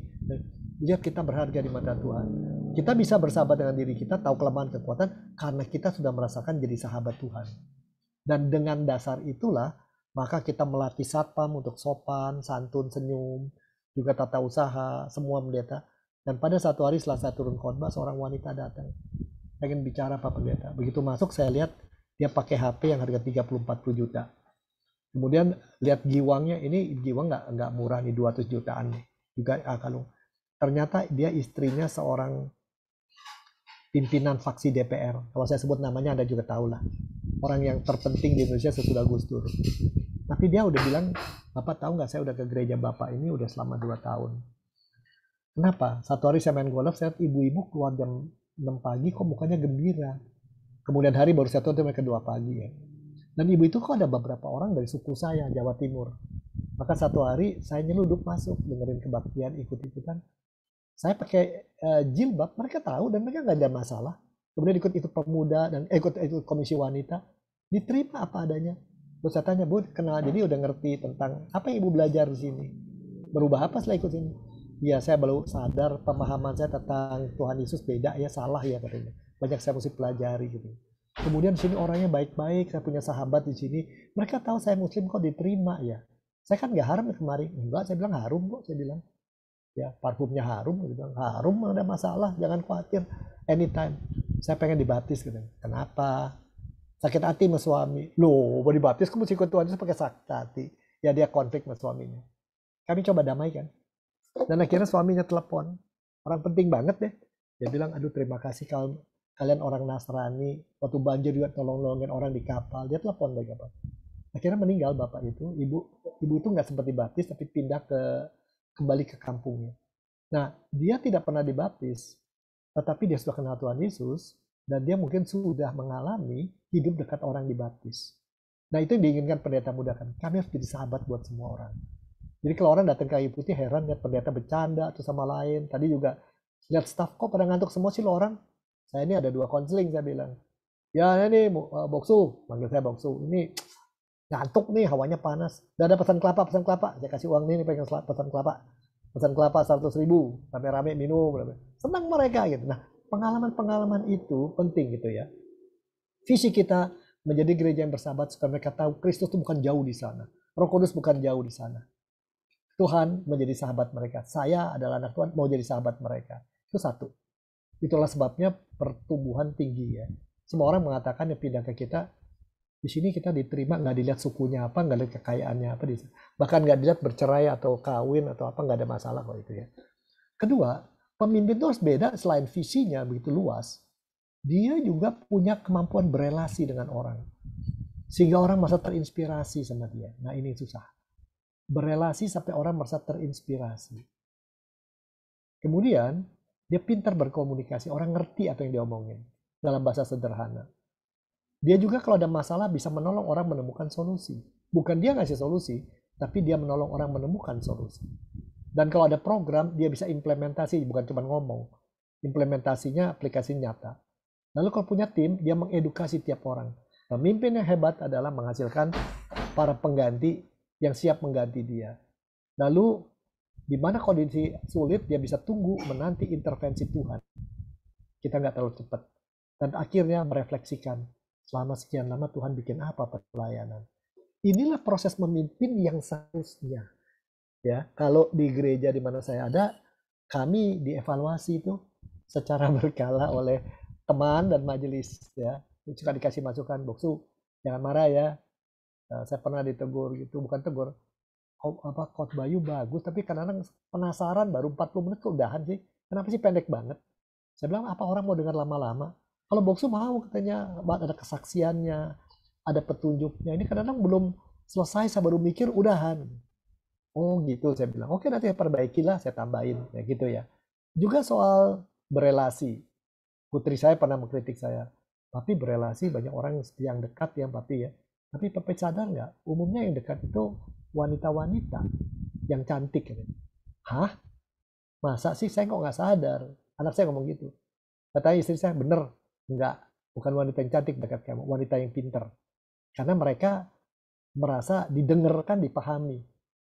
Lihat kita berharga di mata Tuhan. Kita bisa bersahabat dengan diri kita, tahu kelemahan kekuatan, karena kita sudah merasakan jadi sahabat Tuhan. Dan dengan dasar itulah, maka kita melatih satpam untuk sopan, santun, senyum, juga tata usaha, semua pendeta. Dan pada satu hari setelah saya turun khotbah, seorang wanita datang. Pengen bicara Pak Pendeta. Begitu masuk saya lihat dia pakai HP yang harga 30-40 juta. Kemudian lihat giwangnya, ini giwang nggak murah nih, 200 jutaan nih. Juga kalung. Ternyata dia istrinya seorang pimpinan faksi DPR. Kalau saya sebut namanya Anda juga tahu lah. Orang yang terpenting di Indonesia sesudah Gus Dur. Tapi dia udah bilang, Bapak tahu nggak saya udah ke gereja Bapak ini udah selama 2 tahun. Kenapa? Satu hari saya main golf, saya lihat ibu-ibu keluar jam 6 pagi kok mukanya gembira. Kemudian hari baru saya tahu mereka 2 pagi ya. Dan ibu itu kok ada beberapa orang dari suku saya, Jawa Timur. Maka satu hari saya nyeluduk masuk, dengerin kebaktian, ikut-ikutan. Saya pakai jilbab, mereka tahu dan mereka nggak ada masalah. Kemudian ikut pemuda dan ikut komisi wanita, diterima apa adanya. Terus saya tanya, Bu, kenal, jadi udah ngerti tentang apa yang Ibu belajar di sini? Berubah apa setelah ikut sini? Ya, saya baru sadar pemahaman saya tentang Tuhan Yesus beda ya, salah ya katanya. Banyak saya mesti pelajari gitu. Kemudian di sini orangnya baik-baik, saya punya sahabat di sini. Mereka tahu saya Muslim kok diterima ya. Saya kan nggak haram kemarin. Enggak, saya bilang harum kok, saya bilang. Ya, parfumnya harum, saya bilang harum, ada masalah, jangan khawatir. Anytime. Saya pengen dibaptis gitu. Kenapa? Sakit hati sama suami. Loh, mau dibaptis kamu mesti ikut Tuhan Yesus pakai sakit hati. Ya dia konflik sama suaminya. Kami coba damaikan. Dan akhirnya suaminya telepon. Orang penting banget deh. Dia bilang, aduh terima kasih kalian orang Nasrani. Waktu banjir juga tolong-nolongin orang di kapal. Dia telepon dari kapal. Akhirnya meninggal bapak itu. Ibu itu nggak sempat dibaptis tapi pindah kembali ke kampungnya. Nah, dia tidak pernah dibaptis. Tetapi dia sudah kenal Tuhan Yesus. Dan dia mungkin sudah mengalami hidup dekat orang dibaptis. Nah, itu yang diinginkan pendeta muda kan. Kami harus jadi sahabat buat semua orang. Jadi kalau orang datang ke Kayu Putih heran lihat pendeta bercanda atau sama lain. Tadi juga lihat staff kok pada ngantuk semua sih lo orang. Saya ini ada 2 konseling saya bilang. Ya ini Boksu, manggil saya Boksu. Ini ngantuk nih, hawanya panas. Dan ada pesan kelapa. Saya kasih uang nih pengen pesan kelapa. Pesan kelapa 100.000, rame-rame minum. Senang mereka gitu. Nah, pengalaman-pengalaman itu penting gitu ya. Visi kita menjadi gereja yang bersahabat supaya mereka tahu Kristus itu bukan jauh di sana. Roh Kudus bukan jauh di sana. Tuhan menjadi sahabat mereka. Saya adalah anak Tuhan, mau jadi sahabat mereka. Itu satu. Itulah sebabnya pertumbuhan tinggi ya. Semua orang mengatakan yang pindah ke kita, di sini kita diterima, nggak dilihat sukunya apa, nggak dilihat kekayaannya apa. Bahkan nggak dilihat bercerai atau kawin atau apa, nggak ada masalah kok itu ya. Kedua, pemimpin itu harus beda selain visinya begitu luas. Dia juga punya kemampuan berelasi dengan orang. Sehingga orang merasa terinspirasi sama dia. Nah ini susah. Berelasi sampai orang merasa terinspirasi. Kemudian dia pintar berkomunikasi, orang ngerti apa yang dia omongin dalam bahasa sederhana. Dia juga kalau ada masalah bisa menolong orang menemukan solusi. Bukan dia ngasih solusi, tapi dia menolong orang menemukan solusi. Dan kalau ada program, dia bisa implementasi, bukan cuma ngomong. Implementasinya aplikasi nyata. Lalu kalau punya tim, dia mengedukasi tiap orang. Pemimpin yang hebat adalah menghasilkan para pengganti yang siap mengganti dia. Lalu di mana kondisi sulit dia bisa tunggu menanti intervensi Tuhan. Kita nggak terlalu cepat. Dan akhirnya merefleksikan selama sekian lama Tuhan bikin apa pelayanan. Inilah proses memimpin yang seharusnya. Ya, kalau di gereja di mana saya ada, kami dievaluasi itu secara berkala oleh teman dan majelis. Ya, suka dikasih masukan, Boksu jangan marah ya. Saya pernah ditegur gitu, bukan tegur, Coach Bayu bagus, tapi kadang-kadang penasaran baru 40 menit keudahan sih. Kenapa sih pendek banget? Saya bilang, apa orang mau dengar lama-lama? Kalau Boksu mau katanya ada kesaksiannya, ada petunjuknya. Ini kadang-kadang belum selesai, saya baru mikir udahan. Oh gitu, saya bilang. Oke, nanti perbaikilah, saya tambahin. Ya gitu ya. Juga soal berelasi. Putri saya pernah mengkritik saya. Papi berelasi banyak orang yang dekat ya Papi ya. Tapi Papi sadar nggak? Umumnya yang dekat itu wanita-wanita yang cantik. Hah? Masa sih saya kok nggak sadar? Anak saya ngomong gitu. Katanya istri saya, bener. Enggak. Bukan wanita yang cantik dekat kamu. Wanita yang pinter. Karena mereka merasa didengarkan, dipahami.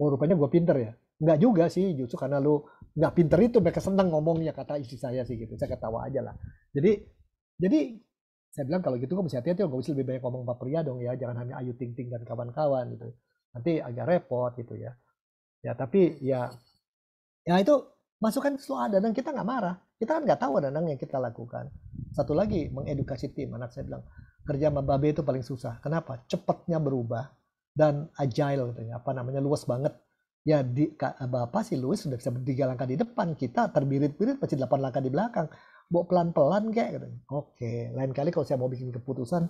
Oh rupanya gue pinter ya? Enggak juga sih, justru karena lu nggak pinter itu mereka senang ngomongnya, kata istri saya sih gitu. Saya ketawa aja lah. Jadi saya bilang kalau gitu gue mesti hati-hati, gue mesti lebih banyak ngomong sama pria dong ya, jangan hanya Ayu Ting Ting dan kawan-kawan gitu. Nanti agak repot gitu ya. Ya tapi ya itu masukan selalu ada dan kita nggak marah. Kita kan nggak tahu ada yang kita lakukan. Satu lagi mengedukasi tim. Anak saya bilang kerja sama Babe itu paling susah. Kenapa? Cepatnya berubah dan agile gitu ya. Apa namanya luas banget. Ya Bapak si Louis sudah bisa 3 langkah di depan, kita terbirit-birit pasti 8 langkah di belakang. Bawa pelan-pelan kayak gitu. Oke, lain kali kalau saya mau bikin keputusan,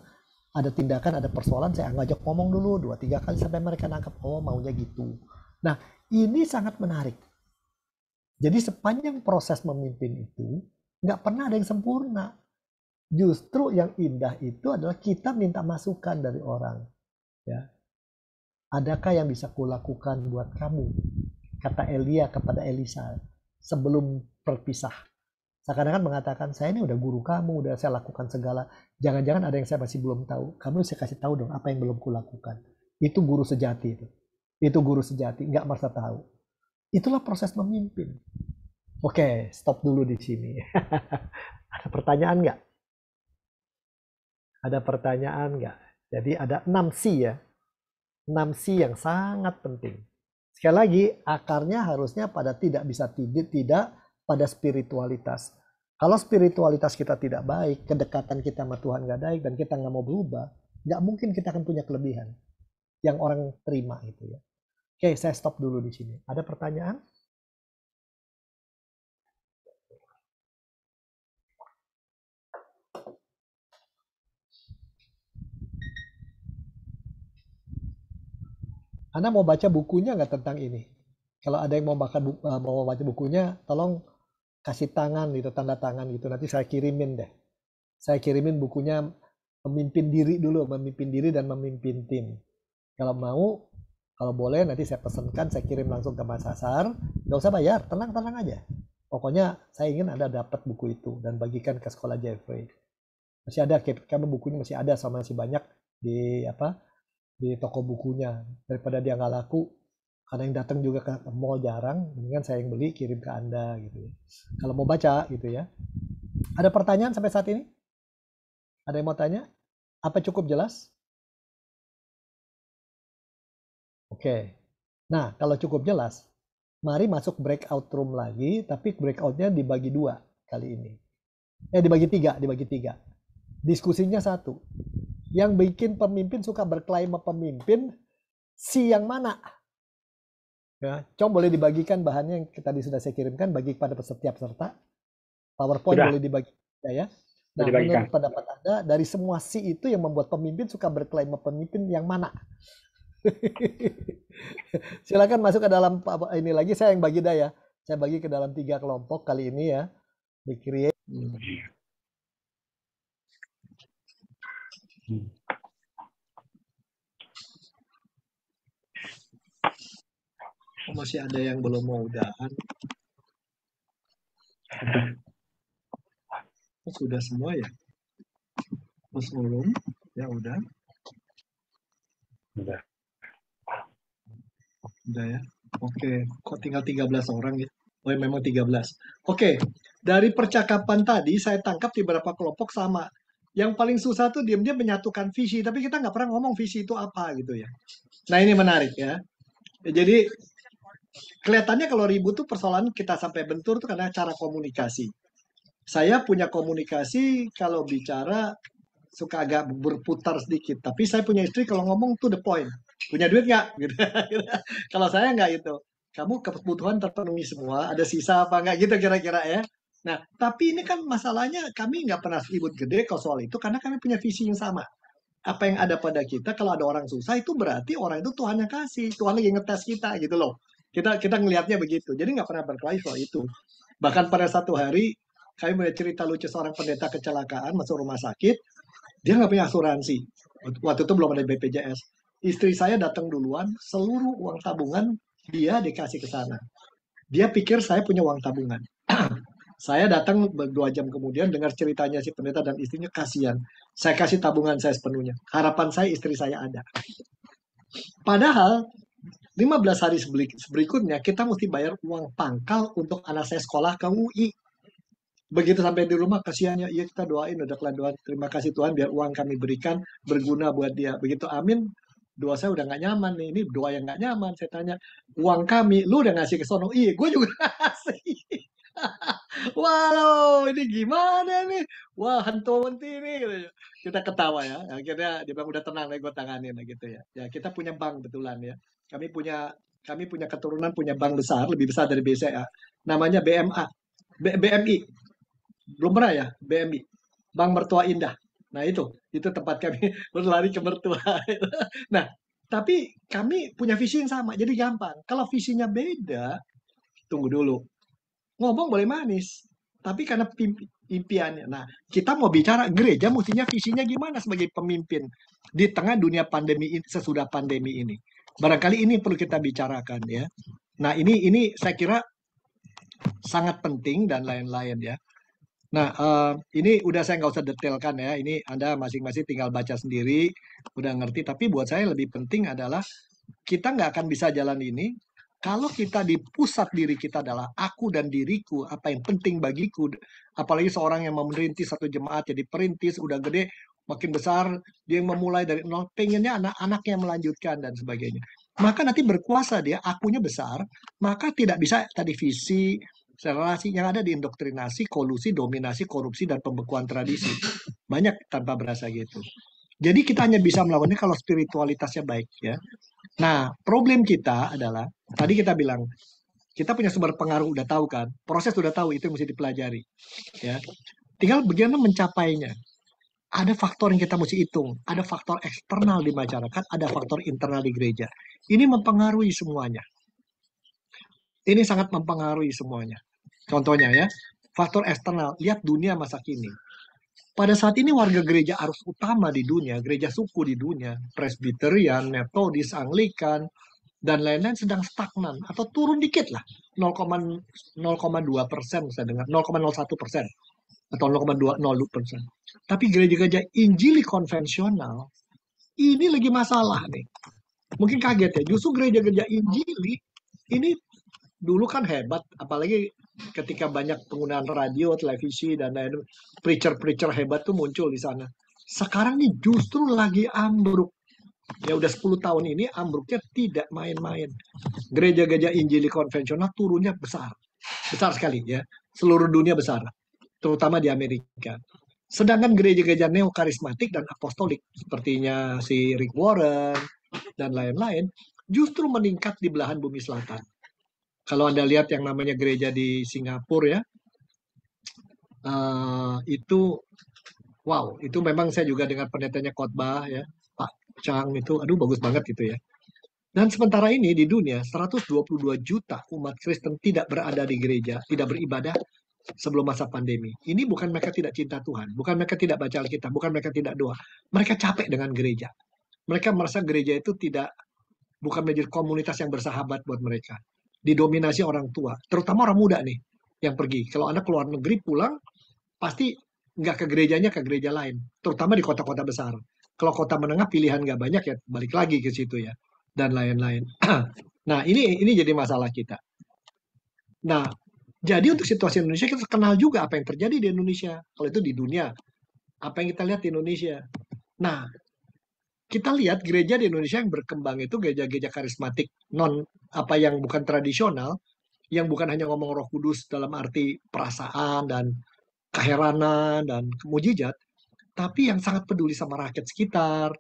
ada tindakan, ada persoalan, saya ngajak ngomong dulu 2-3 kali sampai mereka nangkep, oh maunya gitu. Nah, ini sangat menarik. Jadi sepanjang proses memimpin itu, nggak pernah ada yang sempurna. Justru yang indah itu adalah kita minta masukan dari orang. Ya, adakah yang bisa kulakukan buat kamu? Kata Elia kepada Elisa sebelum berpisah. Seakan-akan mengatakan, saya ini udah guru kamu, udah saya lakukan segala. Jangan-jangan ada yang saya masih belum tahu. Kamu saya kasih tahu dong apa yang belum kulakukan. Itu guru sejati itu. Itu guru sejati, nggak merasa tahu. Itulah proses memimpin. Oke, stop dulu di sini. Ada pertanyaan nggak? Ada pertanyaan nggak? Jadi ada 6 C ya. 6 C yang sangat penting. Sekali lagi, akarnya harusnya pada tidak pada spiritualitas. Kalau spiritualitas kita tidak baik, kedekatan kita sama Tuhan nggak baik, dan kita nggak mau berubah, nggak mungkin kita akan punya kelebihan yang orang terima itu ya. Oke, saya stop dulu di sini. Ada pertanyaan? Anda mau baca bukunya nggak tentang ini? Kalau ada yang mau baca bukunya, tolong kasih tangan gitu, tanda tangan gitu. Nanti saya kirimin deh. Saya kirimin bukunya memimpin diri dulu, memimpin diri dan memimpin tim. Kalau mau, kalau boleh nanti saya pesankan, saya kirim langsung ke Mas Hasar. Nggak usah bayar, tenang-tenang aja. Pokoknya saya ingin Anda dapat buku itu dan bagikan ke sekolah Jeffrey. Masih ada, kamu bukunya masih ada, sama masih banyak di toko bukunya. Daripada dia nggak laku, karena yang datang juga ke mall jarang, mendingan saya yang beli kirim ke Anda gitu ya. Kalau mau baca gitu ya. Ada pertanyaan sampai saat ini? Ada yang mau tanya? Apa cukup jelas? Oke. Nah, kalau cukup jelas, mari masuk breakout room lagi, tapi breakoutnya dibagi 2 kali ini. Dibagi 3. Diskusinya 1. Yang bikin pemimpin suka berklaim pemimpin, si yang mana? Ya, coba boleh dibagikan bahannya yang tadi sudah saya kirimkan, bagi pada setiap peserta. PowerPoint sudah. Boleh dibagi ya. Nah, menurut pendapat Anda, dari semua si itu yang membuat pemimpin suka berklaim pemimpin yang mana? Silakan masuk ke dalam ini lagi, saya yang bagi dah ya. Saya bagi ke dalam 3 kelompok kali ini ya. Di create. Masih ada yang belum mau udahan. Sudah semua ya? Belum? Ya udah. Udah ya. Oke, kok tinggal 13 orang ya? Oh ya, memang 13. Oke, dari percakapan tadi saya tangkap di beberapa kelompok sama. Yang paling susah tuh diam-diam menyatukan visi, tapi kita nggak pernah ngomong visi itu apa gitu ya. Nah ini menarik ya. Jadi kelihatannya kalau ribut tuh persoalan kita sampai bentur tuh karena cara komunikasi. Saya punya komunikasi kalau bicara suka agak berputar sedikit, tapi saya punya istri kalau ngomong to the point. Punya duit nggak? Gitu. Kalau saya nggak itu. Kamu kebutuhan terpenuhi semua, ada sisa apa nggak gitu kira-kira ya. Nah, tapi ini kan masalahnya kami nggak pernah ribut gede kalau soal itu karena kami punya visi yang sama. Apa yang ada pada kita, kalau ada orang susah itu berarti orang itu Tuhan yang kasih, Tuhan lagi ngetes kita gitu loh. Kita ngelihatnya begitu. Jadi nggak pernah berkelahi soal itu. Bahkan pada satu hari kami punya cerita lucu seorang pendeta kecelakaan masuk rumah sakit, dia nggak punya asuransi. Waktu itu belum ada BPJS. Istri saya datang duluan, seluruh uang tabungan dia dikasih ke sana. Dia pikir saya punya uang tabungan. Saya datang 2 jam kemudian dengar ceritanya si pendeta dan istrinya, kasihan. Saya kasih tabungan saya sepenuhnya. Harapan saya istri saya ada. Padahal 15 hari berikutnya kita mesti bayar uang pangkal untuk anak saya sekolah ke UI. Begitu sampai di rumah, kasihannya, iya kita doain, udah doa, terima kasih Tuhan biar uang kami berikan berguna buat dia. Begitu amin, doa saya udah nggak nyaman nih, ini doa yang nggak nyaman. Saya tanya, uang kami, lu udah ngasih ke sono? Iya, gue juga ngasih. Walau ini gimana nih? Wah, hantu menti ini. Gitu. Kita ketawa ya. Akhirnya dia bilang udah tenang, gue tanganin gitu ya. Ya kita punya bank betulan ya. Kami punya keturunan punya bank besar, lebih besar dari BCA. Namanya BMI. Belum pernah ya, BMI. Bank Mertua Indah. Nah itu tempat kami berlari ke mertua. Nah, tapi kami punya visi yang sama, jadi gampang. Kalau visinya beda, tunggu dulu. Ngomong boleh manis, tapi karena impiannya. Nah, kita mau bicara gereja mestinya visinya gimana sebagai pemimpin di tengah dunia pandemi ini, sesudah pandemi ini. Barangkali ini perlu kita bicarakan ya. Nah, ini saya kira sangat penting dan lain-lain ya. Nah, ini udah saya nggak usah detailkan ya. Ini Anda masing-masing tinggal baca sendiri, udah ngerti. Tapi buat saya lebih penting adalah kita nggak akan bisa jalan ini kalau kita di pusat diri kita adalah aku dan diriku, apa yang penting bagiku. Apalagi seorang yang mau merintis satu jemaat, jadi perintis, udah gede, makin besar, dia yang memulai dari nol, pengennya anak-anaknya melanjutkan dan sebagainya. Maka nanti berkuasa dia, akunya besar, maka tidak bisa tadi visi, relasi yang ada di indoktrinasi, kolusi, dominasi, korupsi, dan pembekuan tradisi. Banyak tanpa berasa gitu. Jadi kita hanya bisa melakukannya kalau spiritualitasnya baik ya. Nah, problem kita adalah, tadi kita bilang, kita punya sumber pengaruh, udah tahu kan, proses udah tahu, itu yang mesti dipelajari. Ya. Tinggal bagaimana mencapainya. Ada faktor yang kita mesti hitung, ada faktor eksternal di masyarakat, ada faktor internal di gereja. Ini mempengaruhi semuanya. Ini sangat mempengaruhi semuanya. Contohnya ya, faktor eksternal, lihat dunia masa kini. Pada saat ini warga gereja arus utama di dunia, gereja suku di dunia, Presbyterian, Methodis, Anglikan, dan lain-lain sedang stagnan atau turun dikit lah, 0,2% saya dengar, 0,01% atau 0,2%. Tapi gereja-gereja Injili konvensional ini lagi masalah nih. Mungkin kaget ya, justru gereja-gereja Injili ini dulu kan hebat, apalagi ketika banyak penggunaan radio, televisi, dan lain-lain, preacher-preacher hebat tuh muncul di sana. Sekarang nih justru lagi ambruk. Ya udah 10 tahun ini ambruknya tidak main-main. Gereja-gereja Injili konvensional turunnya besar. Besar sekali ya. Seluruh dunia besar. Terutama di Amerika. Sedangkan gereja-gereja neokarismatik dan apostolik sepertinya si Rick Warren dan lain-lain justru meningkat di belahan bumi selatan. Kalau Anda lihat yang namanya gereja di Singapura ya, itu wow, itu memang saya juga dengar pendetanya khotbah ya, Pak Chang itu, aduh bagus banget gitu ya. Dan sementara ini di dunia 122 juta umat Kristen tidak berada di gereja, tidak beribadah sebelum masa pandemi. Ini bukan mereka tidak cinta Tuhan, bukan mereka tidak baca Alkitab, bukan mereka tidak doa. Mereka capek dengan gereja. Mereka merasa gereja itu bukan menjadi komunitas yang bersahabat buat mereka. Didominasi orang tua, terutama orang muda nih yang pergi. Kalau Anda keluar negeri pulang, pasti nggak ke gerejanya, ke gereja lain, terutama di kota-kota besar. Kalau kota menengah pilihan nggak banyak ya balik lagi ke situ ya, dan lain-lain. Nah ini jadi masalah kita. Nah jadi untuk situasi Indonesia kita kenal juga apa yang terjadi di Indonesia. Kalau itu di dunia, apa yang kita lihat di Indonesia. Nah kita lihat gereja di Indonesia yang berkembang itu gereja-gereja karismatik yang bukan tradisional, yang bukan hanya ngomong Roh Kudus dalam arti perasaan dan keheranan dan mujizat, tapi yang sangat peduli sama rakyat sekitar,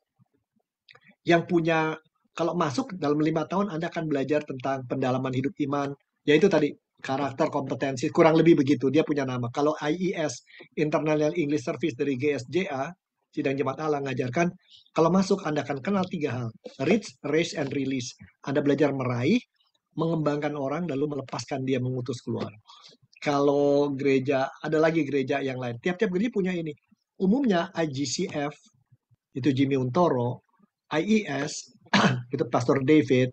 yang punya, kalau masuk dalam 5 tahun Anda akan belajar tentang pendalaman hidup iman, yaitu tadi karakter, kompetensi, kurang lebih begitu. Dia punya nama. Kalau IES, International English Service dari GSJA, Sidang Jemaat Allah ngajarkan, kalau masuk Anda akan kenal 3 hal. Reach, raise, and release. Anda belajar meraih, mengembangkan orang, lalu melepaskan dia, mengutus keluar. Kalau gereja, ada lagi gereja yang lain. Tiap-tiap gereja punya ini. Umumnya IGCF, itu Jimmy Untoro, IES, itu Pastor David,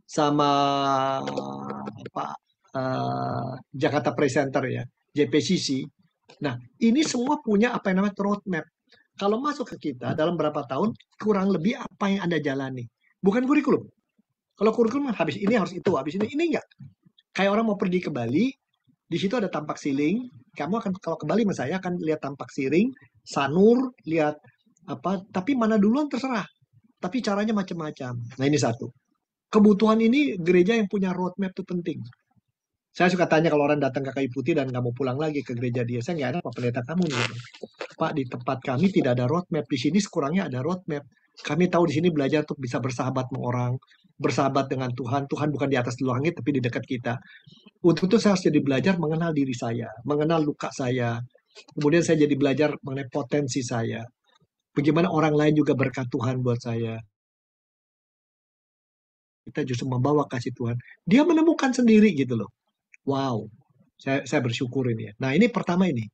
sama Pak Jakarta Praise Center ya, JPCC. Nah, ini semua punya apa yang namanya roadmap. Kalau masuk ke kita dalam berapa tahun, kurang lebih apa yang Anda jalani. Bukan kurikulum. Kalau kurikulum habis ini harus itu, habis ini enggak. Kayak orang mau pergi ke Bali, di situ ada tampak siling. Kamu akan kalau ke Bali sama saya akan lihat tampak siring, sanur, lihat apa, tapi mana duluan terserah. Tapi caranya macam-macam. Nah, ini satu. Kebutuhan ini gereja yang punya roadmap itu penting. Saya suka tanya kalau orang datang ke Kayu Putih dan nggak mau pulang lagi ke gereja dia, saya nggak ada Pak Pendeta kamu nih. Pak, di tempat kami tidak ada roadmap. Di sini sekurangnya ada roadmap. Kami tahu di sini belajar untuk bisa bersahabat dengan orang, bersahabat dengan Tuhan. Tuhan bukan di atas langit, tapi di dekat kita. Untuk itu saya harus jadi belajar mengenal diri saya, mengenal luka saya. Kemudian saya jadi belajar mengenai potensi saya. Bagaimana orang lain juga berkat Tuhan buat saya. Kita justru membawa kasih Tuhan. Dia menemukan sendiri gitu loh. Wow, saya bersyukur ini ya. Nah, ini pertama ini.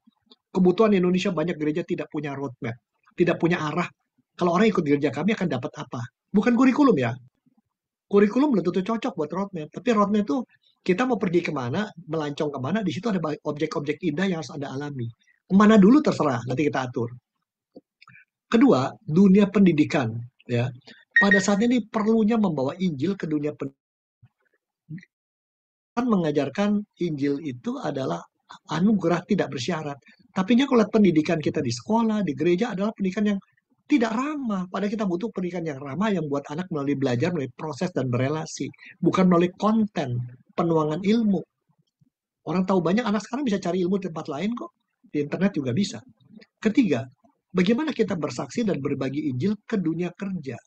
Kebutuhan Indonesia banyak gereja tidak punya roadmap, tidak punya arah. Kalau orang ikut gereja kami akan dapat apa? Bukan kurikulum ya. Kurikulum belum tentu cocok buat roadmap. Tapi roadmap itu kita mau pergi kemana, melancong kemana, di situ ada objek-objek indah yang harus Anda alami. Kemana dulu terserah, nanti kita atur. Kedua, dunia pendidikan. Ya, pada saat ini perlunya membawa Injil ke dunia pendidikan. Mengajarkan Injil itu adalah anugerah tidak bersyarat. Tapi kalau pendidikan kita di sekolah, di gereja adalah pendidikan yang tidak ramah. Padahal kita butuh pendidikan yang ramah yang buat anak melalui belajar, melalui proses dan berelasi. Bukan melalui konten, penuangan ilmu. Orang tahu banyak anak sekarang bisa cari ilmu di tempat lain kok. Di internet juga bisa. Ketiga, bagaimana kita bersaksi dan berbagi Injil ke dunia kerja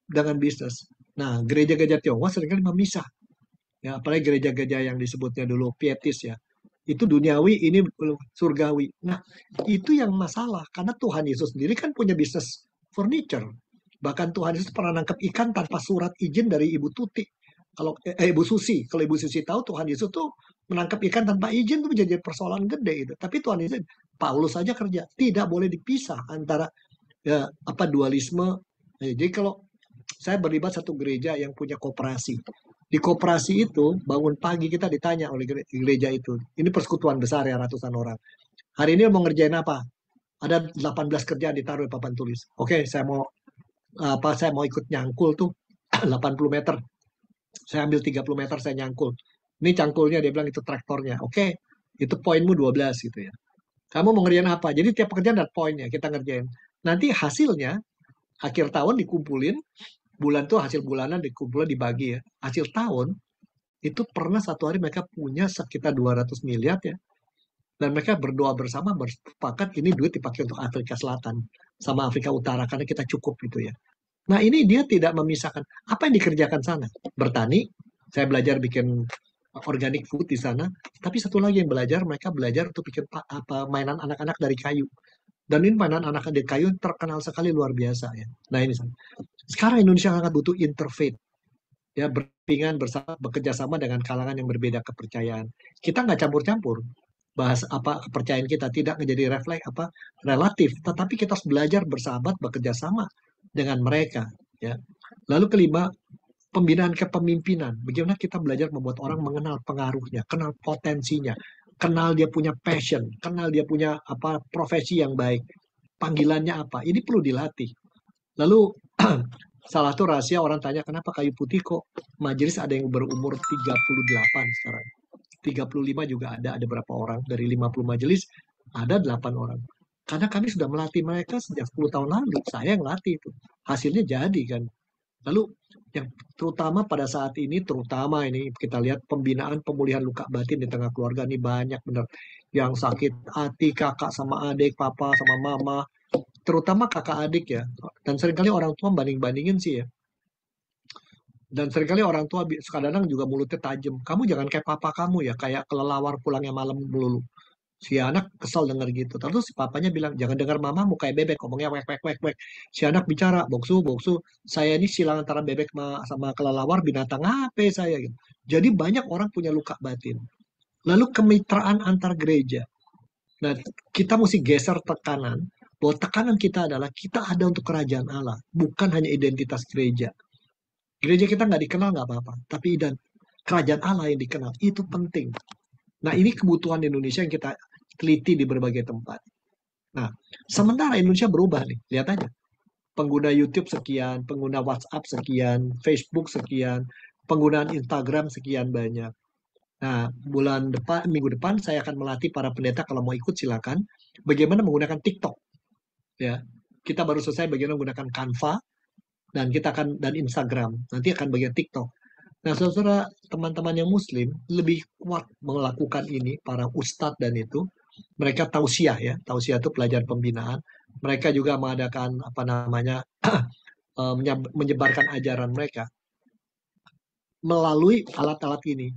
dengan bisnis. Nah, gereja-gereja Tionghoa seringkali memisah. Ya, apalagi gereja-gereja yang disebutnya dulu pietis ya. Itu duniawi, ini surgawi. Nah, itu yang masalah. Karena Tuhan Yesus sendiri kan punya bisnis furniture. Bahkan Tuhan Yesus pernah nangkep ikan tanpa surat izin dari Ibu Tuti. Kalau Ibu Susi. Kalau Ibu Susi tahu Tuhan Yesus tuh menangkap ikan tanpa izin itu menjadi persoalan gede itu. Tapi Tuhan Yesus, Paulus saja kerja. Tidak boleh dipisah antara ya, dualisme. Jadi kalau saya berlibat satu gereja yang punya koperasi. Di koperasi itu, bangun pagi kita ditanya oleh gereja itu. Ini persekutuan besar ya, ratusan orang. Hari ini mau ngerjain apa? Ada 18 kerjaan ditaruh di papan tulis. Oke, saya mau ikut nyangkul tuh 80 meter. Saya ambil 30 meter, saya nyangkul. Ini cangkulnya, dia bilang itu traktornya. Oke, itu poinmu 12 gitu ya. Kamu mau ngerjain apa? Jadi tiap pekerjaan ada poinnya, kita ngerjain. Nanti hasilnya, akhir tahun dikumpulin, bulan tuh hasil bulanan dikumpulin dibagi ya. Hasil tahun itu pernah satu hari mereka punya sekitar 200 miliar ya. Dan mereka berdoa bersama bersepakat ini duit dipakai untuk Afrika Selatan sama Afrika Utara karena kita cukup gitu ya. Nah, ini dia tidak memisahkan apa yang dikerjakan sana. Bertani, saya belajar bikin organic food di sana, tapi satu lagi yang mereka belajar untuk bikin mainan anak-anak dari kayu. Dan ini mainan anak dari kayu terkenal sekali luar biasa ya. Nah, ini sekarang Indonesia sangat butuh interfaith. Ya, berpingan bersama, bekerja sama dengan kalangan yang berbeda kepercayaan. Kita nggak campur-campur. Bahas apa kepercayaan kita tidak menjadi relatif, tetapi kita harus belajar bersahabat, bekerja sama dengan mereka. Ya. Lalu kelima, pembinaan kepemimpinan. Bagaimana kita belajar membuat orang mengenal pengaruhnya, kenal potensinya, kenal dia punya passion, kenal dia punya profesi yang baik, panggilannya apa. Ini perlu dilatih. Lalu salah satu rahasia orang tanya kenapa Kayu Putih kok majelis ada yang berumur 38 sekarang. 35 juga ada berapa orang. Dari 50 majelis ada 8 orang. Karena kami sudah melatih mereka sejak 10 tahun lalu. Saya yang latih itu. Hasilnya jadi kan. Lalu yang terutama pada saat ini, kita lihat pembinaan pemulihan luka batin di tengah keluarga ini banyak benar. Yang sakit hati, kakak sama adik, papa sama mama. Terutama kakak adik ya. Dan seringkali orang tua banding-bandingin sih ya. Dan seringkali orang tua kadang-kadang juga mulutnya tajam. Kamu jangan kayak papa kamu ya, kayak kelelawar pulangnya malam melulu. Si anak kesel denger gitu. Terus si papanya bilang, jangan dengar mamamu kayak bebek, ngomongnya wek wek wek wek. Si anak bicara, boksu boksu, saya ini silang antara bebek sama kelelawar, binatang apa saya gitu. Jadi banyak orang punya luka batin. Lalu kemitraan antar gereja. Nah, kita mesti geser tekanan, bahwa tekanan kita adalah kita ada untuk kerajaan Allah, bukan hanya identitas gereja. Gereja kita nggak dikenal nggak apa-apa, tapi kerajaan Allah yang dikenal, itu penting. Nah, ini kebutuhan Indonesia yang kita teliti di berbagai tempat. Nah, sementara Indonesia berubah nih, lihat aja. Pengguna YouTube sekian, pengguna WhatsApp sekian, Facebook sekian, penggunaan Instagram sekian banyak. Nah, minggu depan saya akan melatih para pendeta, kalau mau ikut silakan, bagaimana menggunakan TikTok. Ya, kita baru selesai bagaimana menggunakan Canva, dan Instagram. Nanti akan bagian TikTok. Nah, saudara, teman-teman yang Muslim lebih kuat melakukan ini, para ustadz dan itu. Mereka tausiah ya, tausiah itu pelajaran pembinaan. Mereka juga mengadakan menyebarkan ajaran mereka melalui alat-alat ini.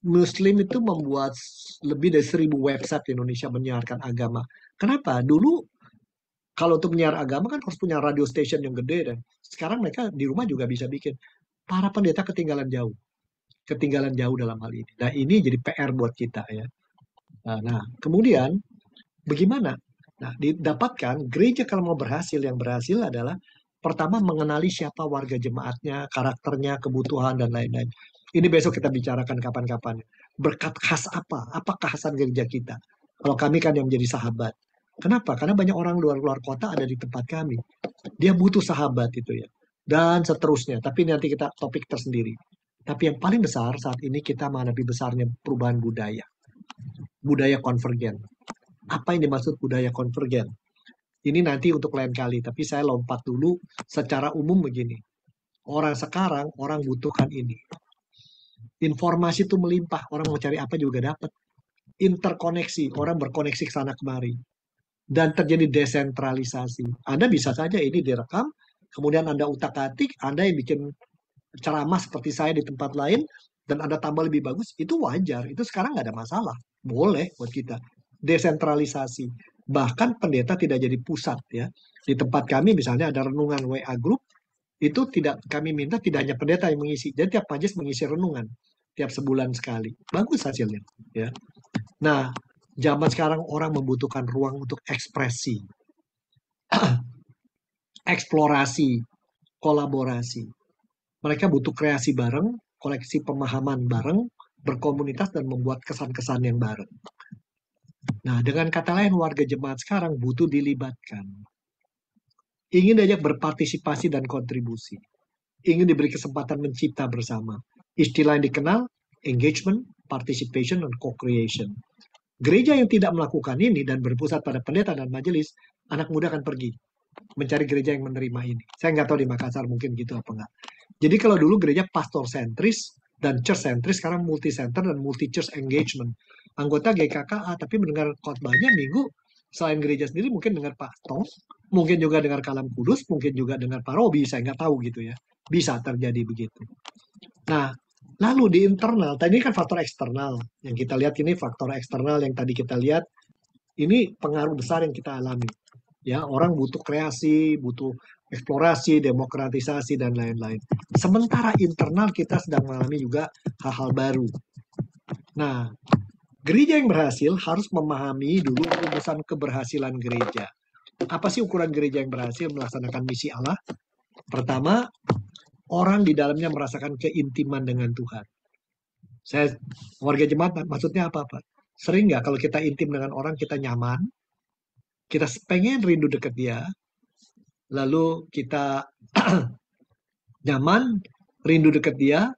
Muslim itu membuat lebih dari 1.000 website di Indonesia menyiarkan agama. Kenapa? Dulu kalau untuk menyiar agama kan harus punya radio station yang gede, dan sekarang mereka di rumah juga bisa bikin. Para pendeta ketinggalan jauh dalam hal ini. Nah, ini jadi PR buat kita ya. Nah, kemudian bagaimana? Nah, didapatkan gereja kalau mau berhasil, yang berhasil adalah pertama mengenali siapa warga jemaatnya, karakternya, kebutuhan, dan lain-lain. Ini besok kita bicarakan kapan-kapan. Berkat khas apa? Apa kekhasan gereja kita? Kalau kami kan yang menjadi sahabat. Kenapa? Karena banyak orang luar kota ada di tempat kami. Dia butuh sahabat itu ya. Dan seterusnya. Tapi nanti kita topik tersendiri. Tapi yang paling besar saat ini kita menghadapi besarnya perubahan budaya. Budaya konvergen. Apa yang dimaksud budaya konvergen? Ini nanti untuk lain kali. Tapi saya lompat dulu secara umum begini. Orang sekarang, orang butuhkan ini. Informasi itu melimpah. Orang mau cari apa juga dapat. Interkoneksi. Orang berkoneksi ke sana kemari. Dan terjadi desentralisasi. Anda bisa saja ini direkam, kemudian Anda utak-atik, Anda yang bikin ceramah seperti saya di tempat lain, dan Anda tambah lebih bagus, itu wajar. Itu sekarang nggak ada masalah. Boleh buat kita. Desentralisasi. Bahkan pendeta tidak jadi pusat ya. Di tempat kami misalnya ada renungan WA group, itu kami minta tidak hanya pendeta yang mengisi. Jadi tiap majelis mengisi renungan. Tiap sebulan sekali. Bagus hasilnya. Ya. Nah, zaman sekarang orang membutuhkan ruang untuk ekspresi, eksplorasi, kolaborasi. Mereka butuh kreasi bareng, koleksi pemahaman bareng, berkomunitas dan membuat kesan-kesan yang bareng. Nah, dengan kata lain, warga jemaat sekarang butuh dilibatkan. Ingin diajak berpartisipasi dan kontribusi. Ingin diberi kesempatan mencipta bersama. Istilah yang dikenal, engagement, participation, dan co-creation. Gereja yang tidak melakukan ini dan berpusat pada pendeta dan majelis, anak muda akan pergi mencari gereja yang menerima ini. Saya nggak tahu di Makassar mungkin gitu apa enggak. Jadi kalau dulu gereja pastor sentris dan church sentris, sekarang multi center dan multi church engagement. Anggota GKKA tapi mendengar khotbahnya minggu, selain gereja sendiri mungkin dengar Pak Tong, mungkin juga dengar Kalam Kudus, mungkin juga dengar Pak Robi, saya nggak tahu gitu ya. Bisa terjadi begitu. Nah, lalu di internal, tadi kan faktor eksternal. Yang kita lihat ini faktor eksternal yang tadi kita lihat, ini pengaruh besar yang kita alami. Ya, orang butuh kreasi, butuh eksplorasi, demokratisasi, dan lain-lain. Sementara internal kita sedang mengalami juga hal-hal baru. Nah, gereja yang berhasil harus memahami dulu rumusan keberhasilan gereja. Apa sih ukuran gereja yang berhasil melaksanakan misi Allah? Pertama, orang di dalamnya merasakan keintiman dengan Tuhan. Saya warga jemaat maksudnya apa Pak? Sering nggak kalau kita intim dengan orang kita nyaman, kita pengen rindu dekat dia, lalu kita nyaman, rindu dekat dia,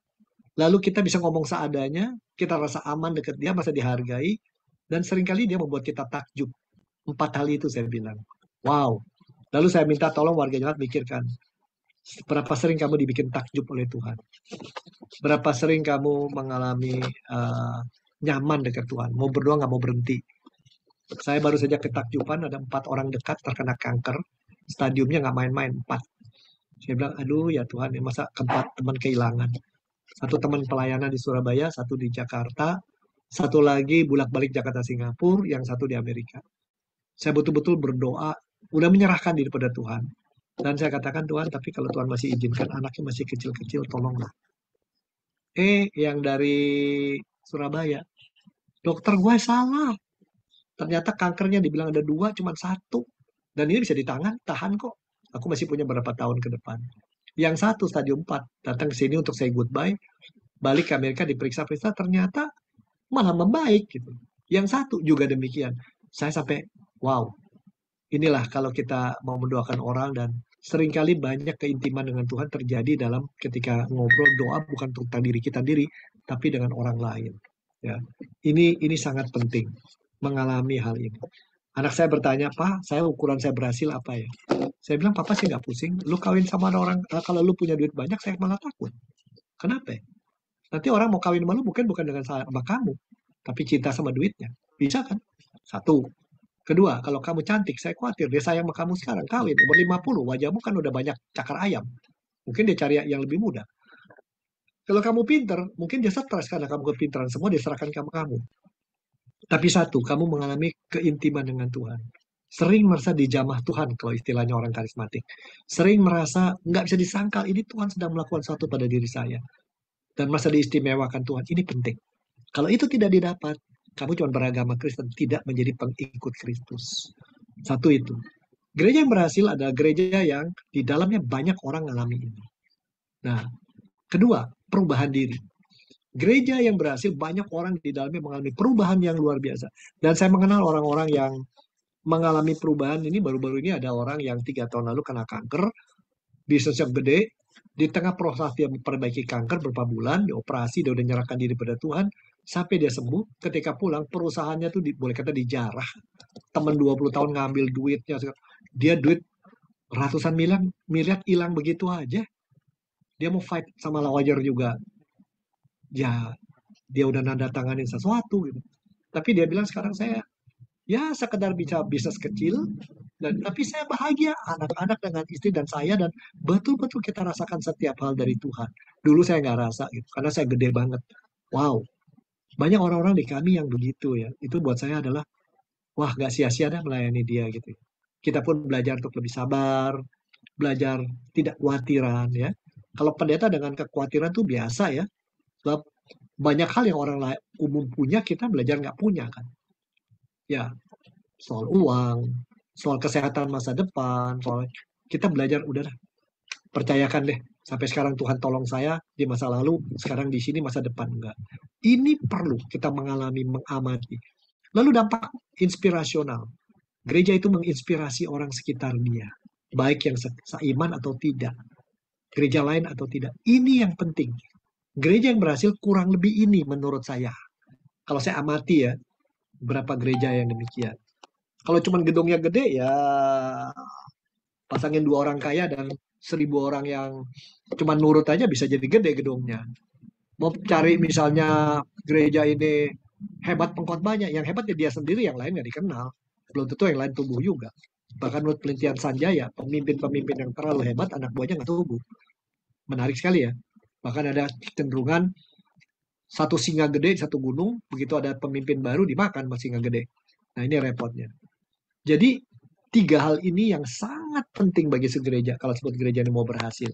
lalu kita bisa ngomong seadanya, kita rasa aman dekat dia, masa dihargai, dan seringkali dia membuat kita takjub. 4 hal itu saya bilang. Wow. Lalu saya minta tolong warga jemaat mikirkan, berapa sering kamu dibikin takjub oleh Tuhan? Berapa sering kamu mengalami nyaman dekat Tuhan? Mau berdoa nggak mau berhenti. Saya baru saja ketakjuban ada 4 orang dekat terkena kanker. Stadiumnya nggak main-main, 4. Saya bilang, aduh ya Tuhan, ya masa keempat teman kehilangan. Satu teman pelayanan di Surabaya, satu di Jakarta, satu lagi bolak-balik Jakarta Singapura, yang satu di Amerika. Saya betul-betul berdoa, udah menyerahkan diri pada Tuhan. Dan saya katakan, Tuhan, tapi kalau Tuhan masih izinkan anaknya masih kecil-kecil, tolonglah. Yang dari Surabaya, dokter gue salah. Ternyata kankernya dibilang ada 2, cuma 1. Dan ini bisa tahan kok. Aku masih punya berapa tahun ke depan. Yang satu stadium 4, datang ke sini untuk say goodbye, balik ke Amerika diperiksa-periksa, ternyata malah membaik gitu. Yang satu juga demikian. Saya sampai, wow, inilah kalau kita mau mendoakan orang, dan seringkali banyak keintiman dengan Tuhan terjadi dalam ketika ngobrol doa bukan tentang diri kita sendiri, tapi dengan orang lain. Ya, ini sangat penting mengalami hal ini. Anak saya bertanya, Pak, ukuran saya berhasil apa ya? Saya bilang, Papa sih nggak pusing. Lu kawin sama orang, kalau lu punya duit banyak, saya malah takut. Kenapa? Nanti orang mau kawin sama lu bukan dengan sama kamu, tapi cinta sama duitnya. Bisa kan? Satu. Kedua, kalau kamu cantik, saya khawatir dia sayang sama kamu sekarang, kawin, umur 50, wajahmu kan udah banyak cakar ayam. Mungkin dia cari yang lebih muda. Kalau kamu pinter, mungkin dia stres karena kamu kepintaran, semua diserahkan ke kamu. Tapi satu, kamu mengalami keintiman dengan Tuhan. Sering merasa dijamah Tuhan, kalau istilahnya orang karismatik. Sering merasa nggak bisa disangkal, ini Tuhan sedang melakukan sesuatu pada diri saya. Dan merasa diistimewakan Tuhan, ini penting. Kalau itu tidak didapat, kamu cuma beragama Kristen, tidak menjadi pengikut Kristus. Satu itu. Gereja yang berhasil adalah gereja yang di dalamnya banyak orang mengalami ini. Nah, kedua, perubahan diri. Gereja yang berhasil, banyak orang di dalamnya mengalami perubahan yang luar biasa. Dan saya mengenal orang-orang yang mengalami perubahan ini. Baru-baru ini ada orang yang 3 tahun lalu kena kanker, bisnisnya gede, di tengah proses dia memperbaiki kanker berapa bulan, dioperasi, dia udah nyerahkan diri pada Tuhan, sampai dia sembuh. Ketika pulang, perusahaannya tuh boleh kata dijarah. Teman 20 tahun ngambil duitnya, dia duit ratusan miliar hilang begitu aja. Dia mau fight sama lawyer juga, ya dia udah nanda tanganin sesuatu gitu. Tapi dia bilang, sekarang saya ya sekedar bisa bisnis kecil, tapi saya bahagia, anak-anak dengan istri dan saya, dan betul-betul kita rasakan setiap hal dari Tuhan. Dulu saya nggak rasa gitu, karena saya gede banget. Wow, banyak orang-orang di kami yang begitu ya. Itu buat saya adalah, wah, nggak sia-sia dah melayani dia gitu. Kita pun belajar untuk lebih sabar, belajar tidak khawatiran ya. Kalau pendeta dengan kekhawatiran tuh biasa ya. Sebab banyak hal yang orang umum punya, kita belajar nggak punya kan. Ya, soal uang, soal kesehatan masa depan, soal kita belajar, udah percayakan deh. Sampai sekarang Tuhan tolong saya di masa lalu, sekarang di sini masa depan enggak. Ini perlu kita mengalami, mengamati. Lalu dampak inspirasional. Gereja itu menginspirasi orang sekitar dia, baik yang seiman atau tidak, gereja lain atau tidak. Ini yang penting. Gereja yang berhasil kurang lebih ini menurut saya. Kalau saya amati ya, berapa gereja yang demikian. Kalau cuma gedungnya gede ya pasangin 2 orang kaya dan 1000 orang yang cuma nurut aja bisa jadi gede gedungnya. Mau cari misalnya gereja ini hebat pengkhotbahnya, yang hebat ya dia sendiri, yang lain nggak dikenal. Belum tentu yang lain tumbuh juga. Bahkan menurut penelitian Sanjaya, pemimpin-pemimpin yang terlalu hebat, anak buahnya nggak tumbuh. Menarik sekali ya. Bahkan ada cenderungan satu singa gede di satu gunung, begitu ada pemimpin baru dimakan sama singa gede. Nah ini repotnya. Jadi 3 hal ini yang sangat penting bagi segereja kalau sebut gereja ini mau berhasil.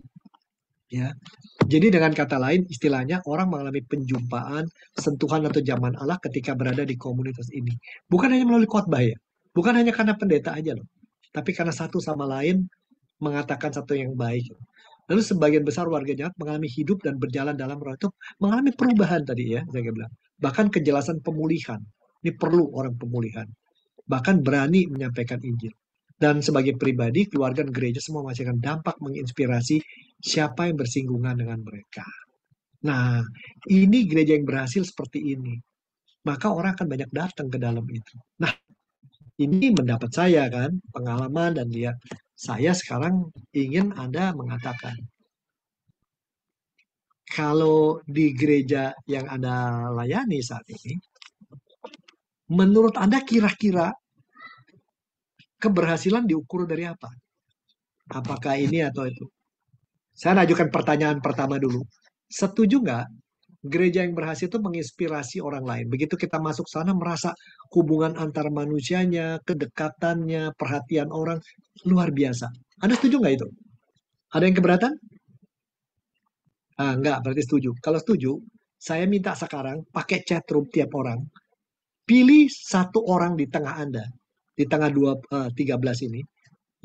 Ya. Jadi dengan kata lain, istilahnya orang mengalami penjumpaan, sentuhan atau zaman Allah ketika berada di komunitas ini. Bukan hanya melalui khotbah ya. Bukan hanya karena pendeta aja loh. Tapi karena satu sama lain mengatakan satu yang baik. Lalu sebagian besar warga jemaat mengalami hidup dan berjalan dalam roh itu, mengalami perubahan tadi ya, saya bilang. Bahkan kejelasan pemulihan. Ini perlu orang pemulihan. Bahkan berani menyampaikan Injil. Dan sebagai pribadi, keluarga dan gereja semua menghasilkan dampak menginspirasi siapa yang bersinggungan dengan mereka. Nah, ini gereja yang berhasil seperti ini. Maka orang akan banyak datang ke dalam itu. Nah, ini mendapat saya kan, pengalaman dan lihat. Saya sekarang ingin Anda mengatakan, kalau di gereja yang Anda layani saat ini, menurut Anda kira-kira keberhasilan diukur dari apa? Apakah ini atau itu? Saya ajukan pertanyaan pertama dulu. Setuju nggak gereja yang berhasil itu menginspirasi orang lain? Begitu kita masuk sana merasa hubungan antar manusianya, kedekatannya, perhatian orang luar biasa. Anda setuju nggak itu? Ada yang keberatan? Ah, enggak, berarti setuju. Kalau setuju, saya minta sekarang pakai chat room tiap orang. Pilih satu orang di tengah Anda, di tengah 13 ini,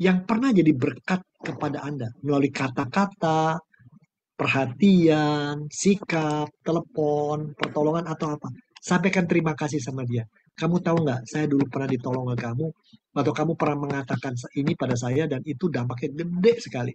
yang pernah jadi berkat kepada Anda melalui kata-kata, perhatian, sikap, telepon, pertolongan atau apa. Sampaikan terima kasih sama dia. Kamu tahu nggak, saya dulu pernah ditolong oleh kamu, atau kamu pernah mengatakan ini pada saya, dan itu dampaknya gede sekali.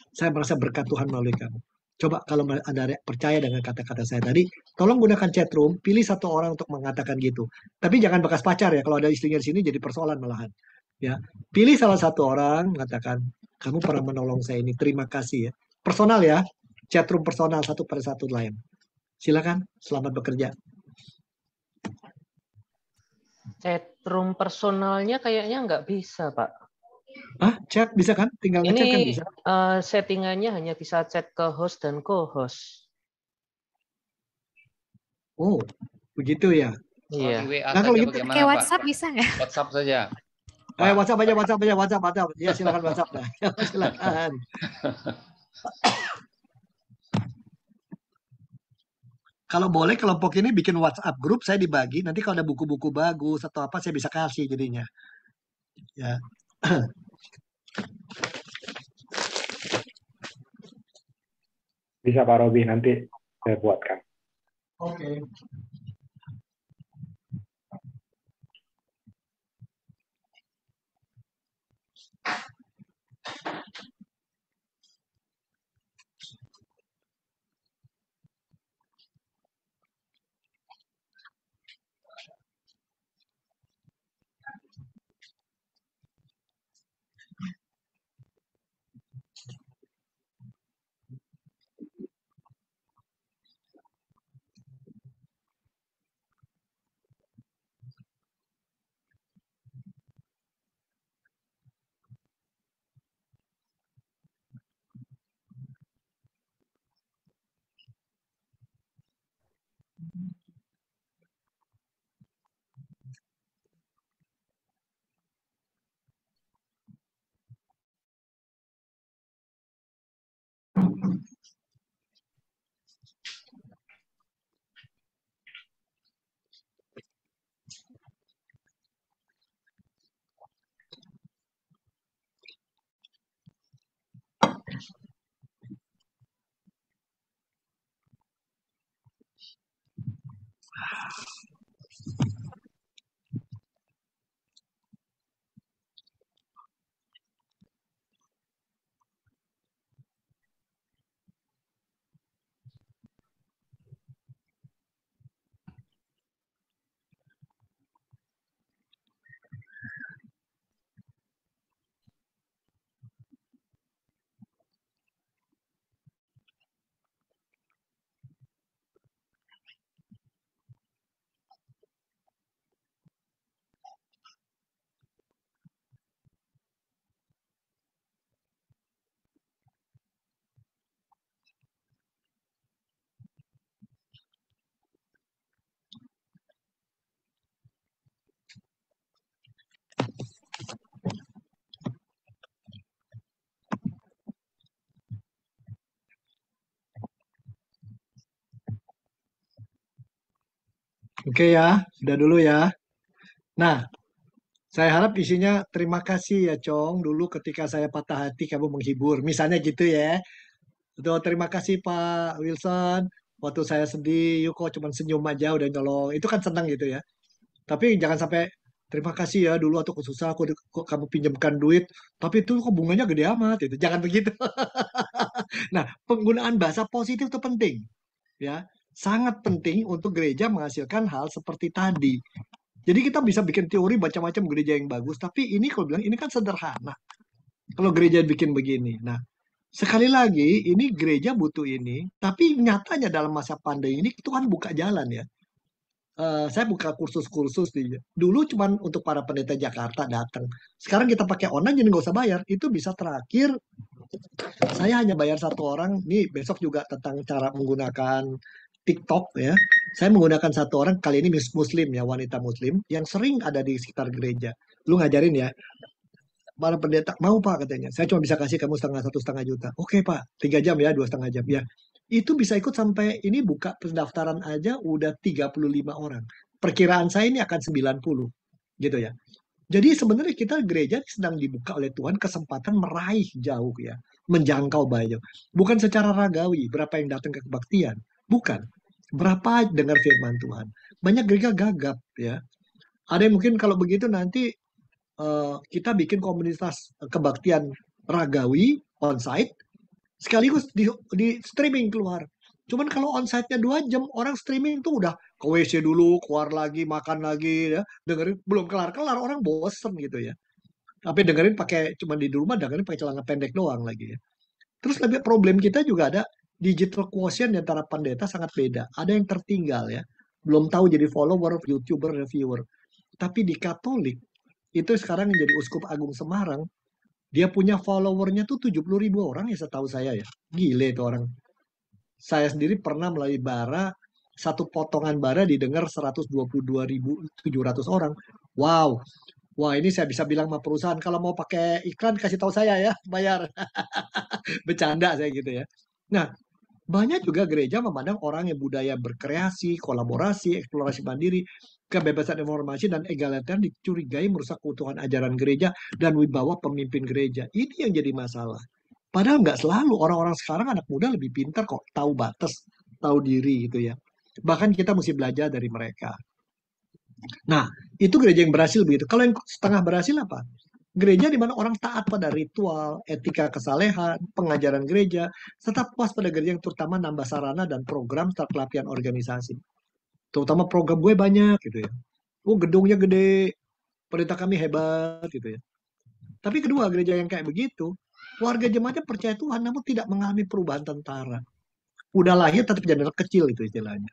Saya merasa berkat Tuhan melalui kamu. Coba kalau Anda percaya dengan kata-kata saya tadi, tolong gunakan chat room, pilih satu orang untuk mengatakan gitu. Tapi jangan bekas pacar ya, kalau ada istrinya di sini jadi persoalan malahan. Ya, pilih salah satu orang, mengatakan, kamu pernah menolong saya ini, terima kasih ya. Personal ya, chat room personal satu pada satu lain. Silakan, selamat bekerja. Chatroom personalnya kayaknya nggak bisa, Pak. Ah, chat bisa kan? Tinggal ngechat kan Ini bisa. settingannya hanya bisa chat ke host dan co-host. Oh, begitu ya. Kalau Iya. di WA Nah, kalau saja gitu, bagaimana, Pakai Pak? WhatsApp bisa nggak? WhatsApp saja, Pak. WhatsApp aja, WhatsApp aja, WhatsApp. Ya, silakan WhatsApp dah. Silakan. Kalau boleh kelompok ini bikin WhatsApp grup, saya dibagi. Nanti kalau ada buku-buku bagus atau apa, saya bisa kasih jadinya. Ya. Bisa Pak Robi, nanti saya buatkan. Oke. Oke ya, sudah dulu ya. Nah, saya harap isinya terima kasih ya Cong. Dulu ketika saya patah hati kamu menghibur. Misalnya gitu ya. Betul, terima kasih Pak Wilson. Waktu saya sedih, yuk kok cuma senyum aja udah nyolong. Itu kan senang gitu ya. Tapi jangan sampai terima kasih ya dulu waktu aku susah aku kok kamu pinjamkan duit. Tapi itu kok bunganya gede amat itu. Jangan begitu. Nah, penggunaan bahasa positif itu penting ya. Sangat penting untuk gereja menghasilkan hal seperti tadi. Jadi kita bisa bikin teori macam-macam gereja yang bagus, tapi ini kalau bilang ini kan sederhana. Kalau gereja bikin begini. Nah, sekali lagi ini gereja butuh ini, tapi nyatanya dalam masa pandemi ini Tuhan buka jalan ya. saya buka kursus-kursus dulu cuman untuk para pendeta Jakarta datang. Sekarang kita pakai online jadi nggak usah bayar. Itu bisa terakhir saya hanya bayar satu orang. Nih besok juga tentang cara menggunakan TikTok ya. Saya menggunakan satu orang, kali ini Muslim ya, wanita Muslim yang sering ada di sekitar gereja. Lu ngajarin ya, para pendeta mau Pak katanya. Saya cuma bisa kasih kamu 1,5 juta. Oke Pak, 3 jam ya, 2,5 jam ya. Itu bisa ikut sampai ini buka pendaftaran aja udah 35 orang. Perkiraan saya ini akan 90 gitu ya. Jadi sebenarnya kita gereja sedang dibuka oleh Tuhan kesempatan meraih jauh ya, menjangkau banyak. Bukan secara ragawi, berapa yang datang ke kebaktian, bukan. Berapa dengar firman Tuhan. Banyak gereja gagap ya. Ada yang mungkin kalau begitu nanti kita bikin komunitas kebaktian ragawi onsite sekaligus di streaming keluar. Cuman kalau onsite-nya 2 jam, orang streaming tuh udah ke WC dulu, keluar lagi, makan lagi, ya. Dengerin belum kelar-kelar, orang bosen gitu ya. Tapi dengerin pakai cuma di rumah, dengerin pakai celana pendek doang lagi ya. Terus lebih problem kita juga ada digital quotient antara pendeta sangat beda. Ada yang tertinggal ya, belum tahu jadi follower, YouTuber, reviewer. Tapi di Katolik itu sekarang yang jadi Uskup Agung Semarang, dia punya followernya tuh 70.000 orang ya setahu saya ya. Gile itu orang. Saya sendiri pernah melalui bara, satu potongan bara didengar 122.700 orang. Wow. Wah, ini saya bisa bilang sama perusahaan, kalau mau pakai iklan kasih tahu saya ya, bayar. Bercanda saya gitu ya. Nah, banyak juga gereja memandang orang yang budaya berkreasi, kolaborasi, eksplorasi mandiri, kebebasan informasi dan egaliter dicurigai merusak keutuhan ajaran gereja dan wibawa pemimpin gereja. Ini yang jadi masalah. Padahal nggak selalu, orang-orang sekarang anak muda lebih pintar kok, tahu batas, tahu diri gitu ya. Bahkan kita mesti belajar dari mereka. Nah, itu gereja yang berhasil begitu. Kalau yang setengah berhasil apa? Gereja di mana orang taat pada ritual, etika kesalehan, pengajaran gereja, serta puas pada gereja yang terutama nambah sarana dan program serta pelatihan organisasi. Terutama program gue banyak gitu ya. Oh, gedungnya gede, pendeta kami hebat gitu ya. Tapi kedua, gereja yang kayak begitu, warga jemaatnya percaya Tuhan namun tidak mengalami perubahan tentara. Udah lahir tetap jadi anak kecil itu istilahnya.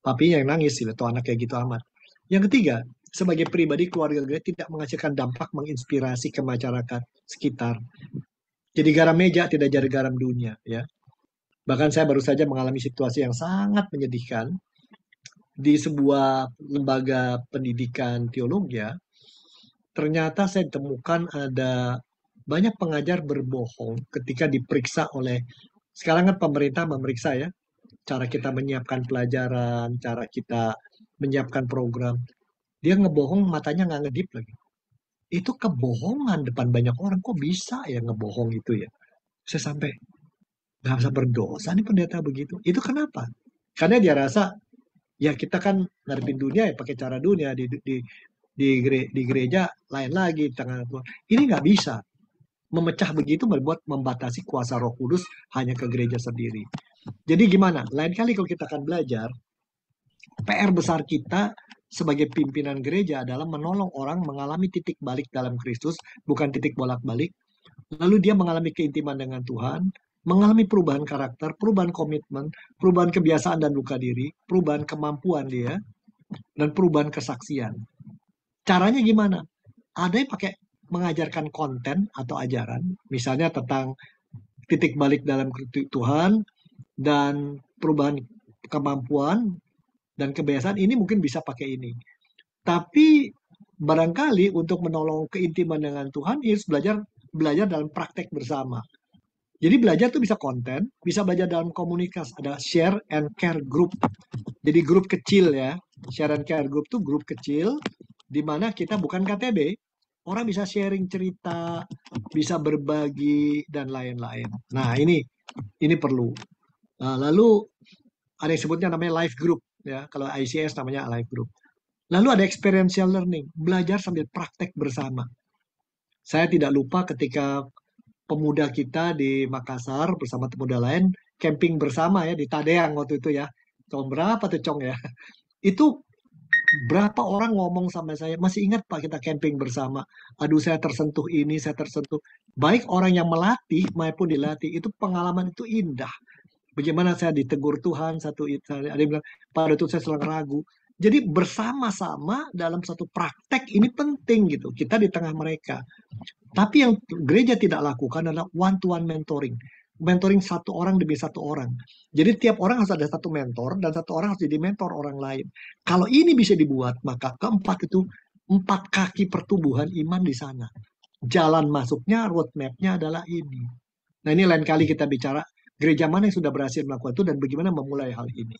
Papinya yang nangis gitu, tuh anak kayak gitu amat. Yang ketiga, sebagai pribadi keluarga gereja tidak menghasilkan dampak menginspirasi ke masyarakat sekitar. Jadi garam meja tidak jadi garam dunia ya. Bahkan saya baru saja mengalami situasi yang sangat menyedihkan di sebuah lembaga pendidikan teologi ya. Ternyata saya temukan ada banyak pengajar berbohong ketika diperiksa oleh, sekarang kan pemerintah memeriksa ya, cara kita menyiapkan pelajaran, cara kita menyiapkan program. Dia ngebohong, matanya nggak ngedip lagi. Itu kebohongan depan banyak orang. Kok bisa ya ngebohong itu ya? Saya sampai nggak bisa berdosa nih pendeta begitu. Itu kenapa? Karena dia rasa ya kita kan ngadepin dunia ya pakai cara dunia di gereja lain lagi tangan Tuhan. Ini nggak bisa. Memecah begitu membuat membatasi kuasa Roh Kudus hanya ke gereja sendiri. Jadi gimana? Lain kali kalau kita akan belajar, PR besar kita sebagai pimpinan gereja adalah menolong orang mengalami titik balik dalam Kristus, bukan titik bolak-balik. Lalu dia mengalami keintiman dengan Tuhan, mengalami perubahan karakter, perubahan komitmen, perubahan kebiasaan dan luka diri, perubahan kemampuan dia, dan perubahan kesaksian. Caranya gimana? Ada yang pakai mengajarkan konten atau ajaran, misalnya tentang titik balik dalam Tuhan dan perubahan kemampuan dan kebiasaan, ini mungkin bisa pakai ini. Tapi barangkali untuk menolong keintiman dengan Tuhan, harus belajar dalam praktek bersama. Jadi belajar tuh bisa konten, bisa belajar dalam komunitas. Ada share and care group. Jadi grup kecil ya. Share and care group tuh grup kecil, di mana kita bukan KTB. Orang bisa sharing cerita, bisa berbagi, dan lain-lain. Nah, ini perlu. Lalu ada yang sebutnya namanya live group. Ya, kalau ICS namanya live group. Lalu ada experiential learning, belajar sambil praktek bersama. Saya tidak lupa ketika pemuda kita di Makassar bersama pemuda lain, camping bersama ya di Tadeang waktu itu ya. Tahun berapa tuh Cong ya? Itu berapa orang ngomong sama saya, masih ingat Pak kita camping bersama. Aduh saya tersentuh ini, saya tersentuh. Baik orang yang melatih maupun dilatih, itu pengalaman itu indah. Bagaimana saya ditegur Tuhan, ada yang bilang, pada itu saya selalu ragu. Jadi bersama-sama dalam satu praktek ini penting gitu. Kita di tengah mereka. Tapi yang gereja tidak lakukan adalah one-to-one mentoring. Mentoring satu orang demi satu orang. Jadi tiap orang harus ada satu mentor dan satu orang harus jadi mentor orang lain. Kalau ini bisa dibuat, maka keempat itu 4 kaki pertumbuhan iman di sana. Jalan masuknya, roadmap-nya adalah ini. Nah ini lain kali kita bicara gereja mana yang sudah berhasil melakukan itu dan bagaimana memulai hal ini.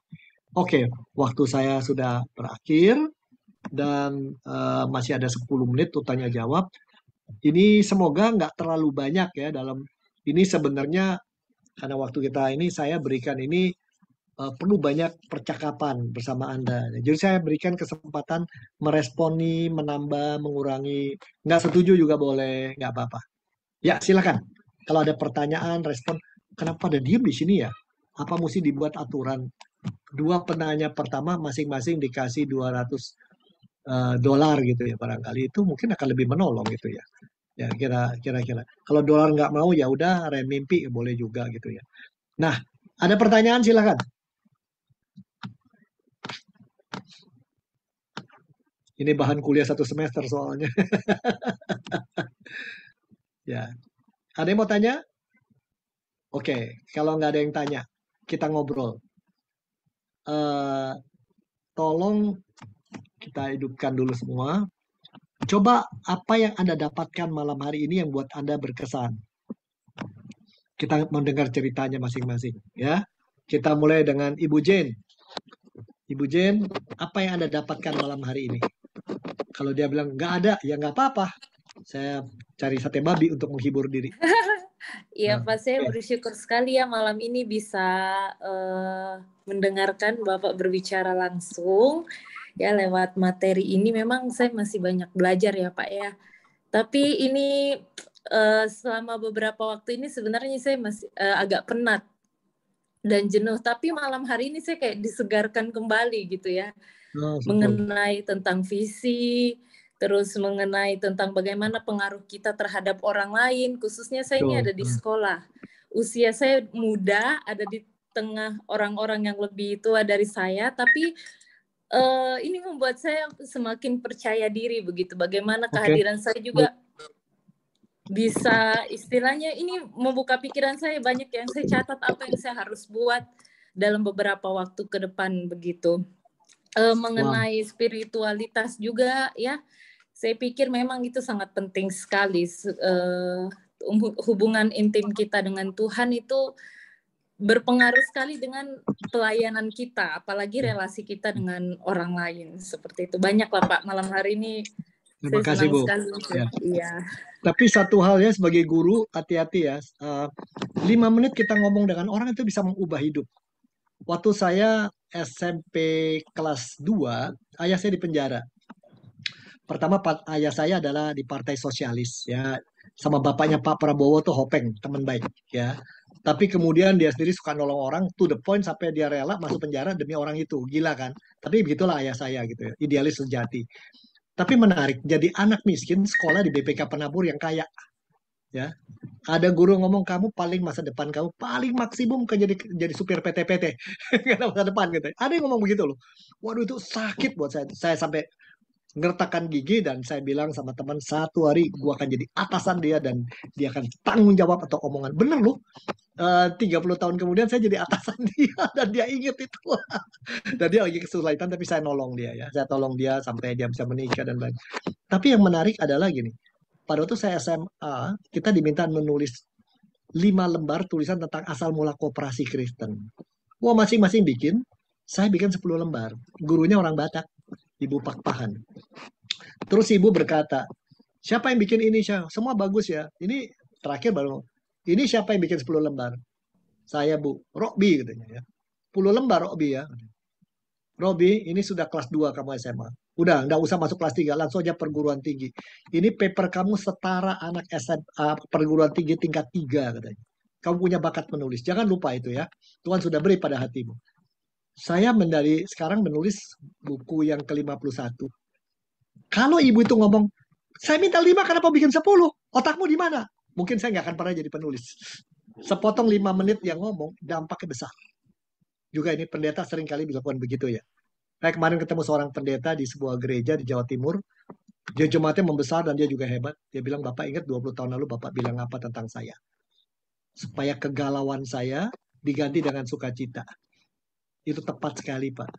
Oke, waktu saya sudah berakhir dan masih ada 10 menit untuk tanya jawab. Ini semoga nggak terlalu banyak ya dalam ini sebenarnya karena waktu kita ini saya berikan ini perlu banyak percakapan bersama Anda. Jadi saya berikan kesempatan meresponi, menambah, mengurangi. Nggak setuju juga boleh, nggak apa-apa. Ya silakan. Kalau ada pertanyaan, respon. Kenapa ada diem di sini ya? Apa mesti dibuat aturan? 2 penanya pertama masing-masing dikasih $200 gitu ya barangkali itu mungkin akan lebih menolong gitu ya. Ya kira-kira. Kalau dolar nggak mau ya udah renminbi boleh juga gitu ya. Nah, ada pertanyaan silakan. Ini bahan kuliah 1 semester soalnya. Ya. Ada yang mau tanya? Oke, kalau nggak ada yang tanya, kita ngobrol. Tolong kita hidupkan dulu semua. Coba apa yang Anda dapatkan malam hari ini yang buat Anda berkesan. Kita mendengar ceritanya masing-masing, ya. Kita mulai dengan Ibu Jane. Ibu Jane, apa yang Anda dapatkan malam hari ini? Kalau dia bilang nggak ada, ya nggak apa-apa. Saya cari sate babi untuk menghibur diri. Iya, Nah, Pak, saya oke. bersyukur sekali ya malam ini bisa mendengarkan Bapak berbicara langsung ya lewat materi ini. Memang saya masih banyak belajar ya, Pak ya. Tapi ini selama beberapa waktu ini sebenarnya saya masih agak penat dan jenuh. Tapi malam hari ini saya kayak disegarkan kembali gitu ya. Oh, syukur. Mengenai tentang visi, terus mengenai tentang bagaimana pengaruh kita terhadap orang lain, khususnya saya ini Betul. ada di sekolah. Usia saya muda, ada di tengah orang-orang yang lebih tua dari saya, tapi ini membuat saya semakin percaya diri begitu. Bagaimana Oke. kehadiran saya juga bisa istilahnya ini membuka pikiran saya, banyak yang saya catat apa yang saya harus buat dalam beberapa waktu ke depan begitu. Mengenai spiritualitas juga ya, saya pikir memang itu sangat penting sekali. Hubungan intim kita dengan Tuhan itu berpengaruh sekali dengan pelayanan kita, apalagi relasi kita dengan orang lain seperti itu. Banyak lah Pak malam hari ini. Terima Saya kasih senang Bu. sekali. Ya. Iya. Tapi satu hal ya sebagai guru hati-hati ya. 5 menit kita ngomong dengan orang itu bisa mengubah hidup. Waktu saya SMP kelas 2, ayah saya di penjara. Pertama ayah saya adalah di Partai Sosialis ya. Sama bapaknya Pak Prabowo tuh Hopeng, teman baik ya. Tapi kemudian dia sendiri suka nolong orang to the point sampai dia rela masuk penjara demi orang itu. Gila kan? Tapi begitulah ayah saya gitu ya. Idealis sejati. Tapi menarik, jadi anak miskin sekolah di BPK Penabur yang kaya ya. Ada guru ngomong kamu paling masa depan kamu paling maksimum kan jadi supir PT-PT. Gak ada masa depan gitu. Ada yang ngomong begitu loh. Waduh itu sakit buat saya. Saya sampai ngertakkan gigi dan saya bilang sama teman satu hari gua akan jadi atasan dia dan dia akan tanggung jawab atau omongan. Bener loh. 30 tahun kemudian saya jadi atasan dia dan dia inget itu. Dan dia lagi kesulitan tapi saya nolong dia ya. Saya tolong dia sampai dia bisa menikah dan lain. Tapi yang menarik adalah gini. Pada waktu saya SMA, kita diminta menulis 5 lembar tulisan tentang asal mula koperasi Kristen. Wah, masing-masing bikin. Saya bikin 10 lembar. Gurunya orang Batak, Ibu Pakpahan. Terus ibu berkata, siapa yang bikin ini? Semua bagus ya. Ini terakhir baru. Ini siapa yang bikin 10 lembar? Saya Bu. Robi katanya ya. 10 lembar Robi ya. Robi, ini sudah kelas 2 kamu SMA. Udah, nggak usah masuk kelas 3, langsung aja perguruan tinggi. Ini paper kamu setara anak SMA perguruan tinggi tingkat 3 katanya. Kamu punya bakat menulis. Jangan lupa itu ya. Tuhan sudah beri pada hatimu. Saya sekarang menulis buku yang ke-51. Kalau ibu itu ngomong, saya minta 5, kenapa bikin 10? Otakmu di mana? Mungkin saya nggak akan pernah jadi penulis. Sepotong 5 menit yang ngomong, dampaknya besar. Juga ini pendeta seringkali dilakukan begitu ya. Saya kemarin ketemu seorang pendeta di sebuah gereja di Jawa Timur. Dia jemaatnya membesar dan dia juga hebat. Dia bilang, Bapak ingat 20 tahun lalu Bapak bilang apa tentang saya? Supaya kegalauan saya diganti dengan sukacita. Itu tepat sekali, Pak.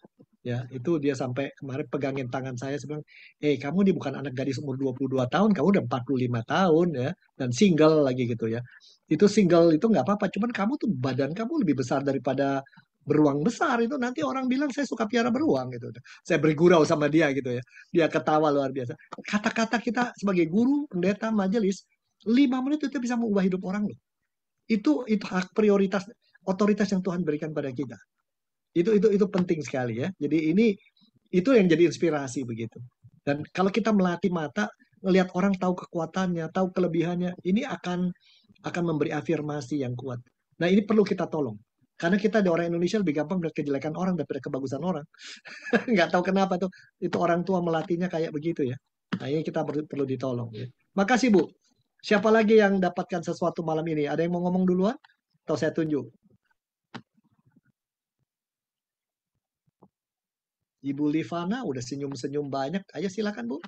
Ya, itu dia sampai kemarin pegangin tangan saya bilang, kamu ini bukan anak gadis umur 22 tahun, kamu udah 45 tahun ya, dan single lagi gitu ya. Itu single itu nggak apa-apa, cuman kamu tuh badan kamu lebih besar daripada beruang besar itu, nanti orang bilang saya suka piara beruang gitu. Saya bergurau sama dia gitu ya. Dia ketawa luar biasa. Kata-kata kita sebagai guru, pendeta, majelis, 5 menit itu bisa mengubah hidup orang loh. Itu hak prioritas, otoritas yang Tuhan berikan pada kita. Itu penting sekali ya. Jadi itu yang jadi inspirasi begitu. Dan kalau kita melatih mata, melihat orang tahu kekuatannya, tahu kelebihannya, ini akan memberi afirmasi yang kuat. Nah, ini perlu kita tolong. Karena kita di orang Indonesia lebih gampang melihat kejelekan orang daripada kebagusan orang. Nggak tahu kenapa tuh. Itu orang tua melatihnya kayak begitu ya. Nah, ini kita perlu ditolong. Ya. Makasih, Bu. Siapa lagi yang dapatkan sesuatu malam ini? Ada yang mau ngomong duluan? Atau saya tunjuk? Ibu Livana udah senyum-senyum banyak. Ayo silakan, Bu.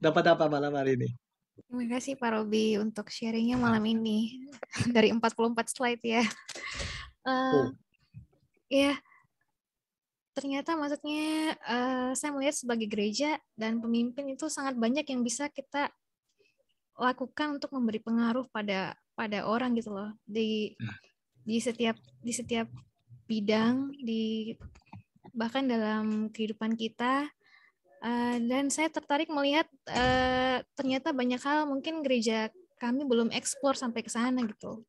Dapat apa malam hari ini? Terima kasih Pak Robi untuk sharingnya malam ini. Dari 44 slide ya. Ya, ternyata maksudnya saya melihat sebagai gereja dan pemimpin itu sangat banyak yang bisa kita lakukan untuk memberi pengaruh pada orang gitu loh. Di setiap bidang, bahkan dalam kehidupan kita, dan saya tertarik melihat ternyata banyak hal mungkin gereja kami belum eksplor sampai ke sana gitu.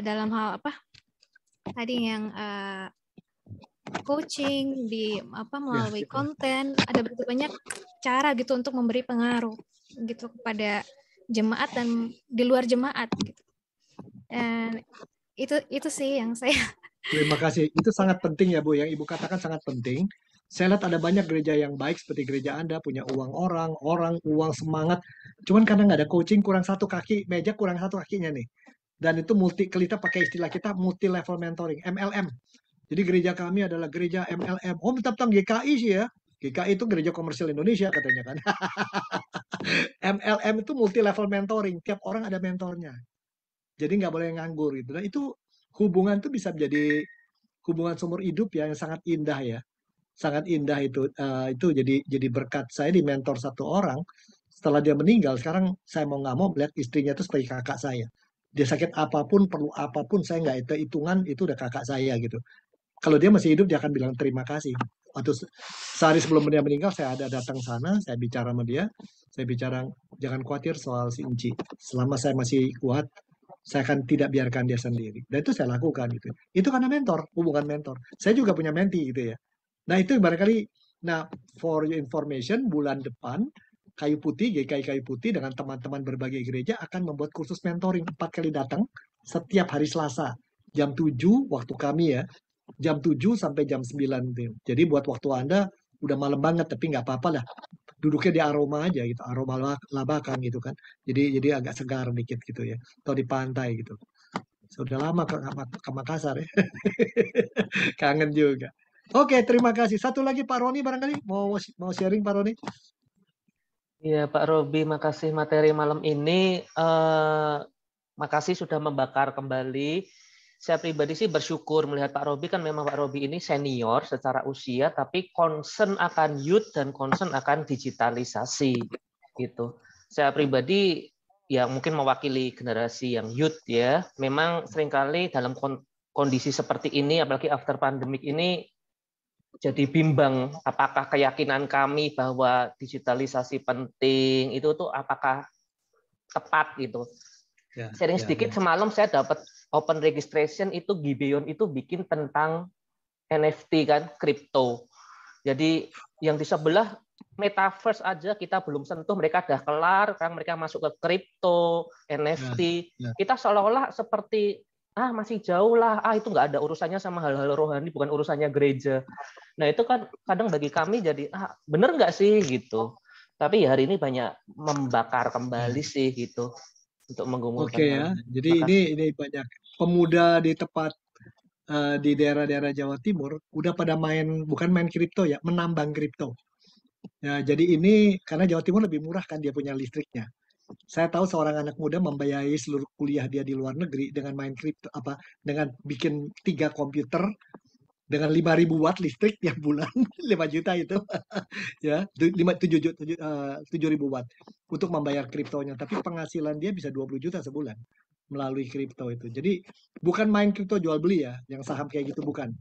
Dalam hal apa tadi yang coaching melalui konten, ada begitu banyak cara gitu untuk memberi pengaruh gitu kepada jemaat dan di luar jemaat gitu. Dan itu sih yang saya. Terima kasih. Itu sangat penting ya Bu, yang Ibu katakan sangat penting. Saya lihat ada banyak gereja yang baik seperti gereja Anda, punya uang orang, uang semangat. Cuman karena nggak ada coaching, kurang satu kaki, meja kurang satu kakinya nih. Dan itu kita pakai istilah kita multi level mentoring, MLM. Jadi gereja kami adalah gereja MLM. Oh, tentang GKI sih ya. GKI itu gereja komersial Indonesia katanya kan. MLM itu multi level mentoring, tiap orang ada mentornya. Jadi nggak boleh nganggur gitu. Dan itu hubungan itu bisa menjadi hubungan seumur hidup ya, yang sangat indah ya, sangat indah itu jadi berkat saya di mentor satu orang. Setelah dia meninggal, sekarang saya mau nggak mau melihat istrinya itu sebagai kakak saya. Dia sakit apapun, perlu apapun, saya nggak hitungan, itu udah kakak saya gitu. Kalau dia masih hidup, dia akan bilang terima kasih. Waktu sehari sebelum dia meninggal, saya ada datang sana, saya bicara sama dia, saya bicara jangan khawatir soal si Inci. Selama saya masih kuat, saya akan tidak biarkan dia sendiri. Dan itu saya lakukan gitu. Itu karena mentor, hubungan mentor. Saya juga punya menti gitu ya. Nah itu barangkali, for your information, bulan depan Kayu Putih, GKI Kayu Putih dengan teman-teman berbagai gereja akan membuat kursus mentoring 4 kali datang setiap hari Selasa. Jam 7 waktu kami ya, jam 7 sampai jam 9. Jadi buat waktu Anda udah malam banget, tapi nggak apa-apa lah. Duduknya di aroma aja gitu, aroma labakan gitu kan. Jadi agak segar dikit gitu ya. Atau di pantai gitu. Sudah lama ke Makassar ya. Kangen juga. Oke, terima kasih. Satu lagi Pak Roni barangkali mau sharing Pak Roni. Iya Pak Robi, makasih materi malam ini. Makasih sudah membakar kembali. Saya pribadi sih bersyukur melihat Pak Robi, kan memang Pak Robi ini senior secara usia, tapi concern akan youth dan concern akan digitalisasi gitu. Saya pribadi ya mungkin mewakili generasi yang youth ya. Memang seringkali dalam kondisi seperti ini, apalagi after pandemic ini, jadi bimbang apakah keyakinan kami bahwa digitalisasi penting itu tuh apakah tepat gitu. Sharing sedikit, semalam saya dapat open registration itu Gibeon itu bikin tentang NFT kan, kripto. Jadi yang di sebelah metaverse aja kita belum sentuh, mereka udah kelar, kan mereka masuk ke kripto, NFT. Kita seolah-olah seperti masih jauh lah, itu nggak ada urusannya sama hal-hal rohani, bukan urusannya gereja. Nah itu kan kadang bagi kami jadi bener nggak sih gitu. Tapi hari ini banyak membakar kembali sih gitu untuk menggumulkan. Oke ya, jadi ini banyak pemuda di tempat di daerah-daerah Jawa Timur udah pada bukan main kripto ya, menambang kripto. Ya, jadi ini karena Jawa Timur lebih murah kan dia punya listriknya. Saya tahu seorang anak muda membiayai seluruh kuliah dia di luar negeri dengan main kripto dengan bikin 3 komputer dengan 5.000 watt listrik tiap bulan 5 juta itu ya 7.000 watt untuk membayar kriptonya, tapi penghasilan dia bisa 20 juta sebulan melalui kripto itu. Jadi bukan main kripto jual beli ya, yang saham kayak gitu bukan.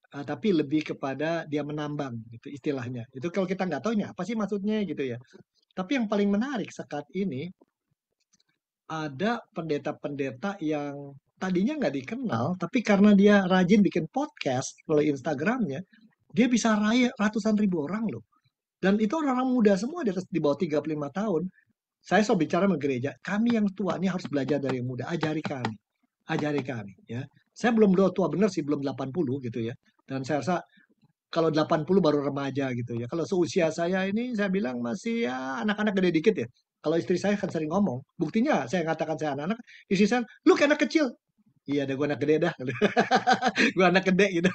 Tapi lebih kepada dia menambang gitu istilahnya. Itu kalau kita nggak tahu ini apa sih maksudnya gitu ya. Tapi yang paling menarik saat ini ada pendeta-pendeta yang tadinya nggak dikenal, tapi karena dia rajin bikin podcast melalui Instagramnya, dia bisa raih ratusan ribu orang loh. Dan itu orang-orang muda semua di bawah 35 tahun. Saya selalu bicara sama gereja, kami yang tua ini harus belajar dari yang muda, ajari kami. Ajari kami ya. Saya belum tua benar sih, belum 80 gitu ya. Dan saya rasa kalau 80 baru remaja gitu ya. Kalau seusia saya ini saya bilang masih ya anak-anak gede dikit ya. Kalau istri saya kan sering ngomong, buktinya saya katakan saya anak-anak, istri saya, lu kayak anak kecil. Iya, gue anak gede dah. Gue anak gede gitu.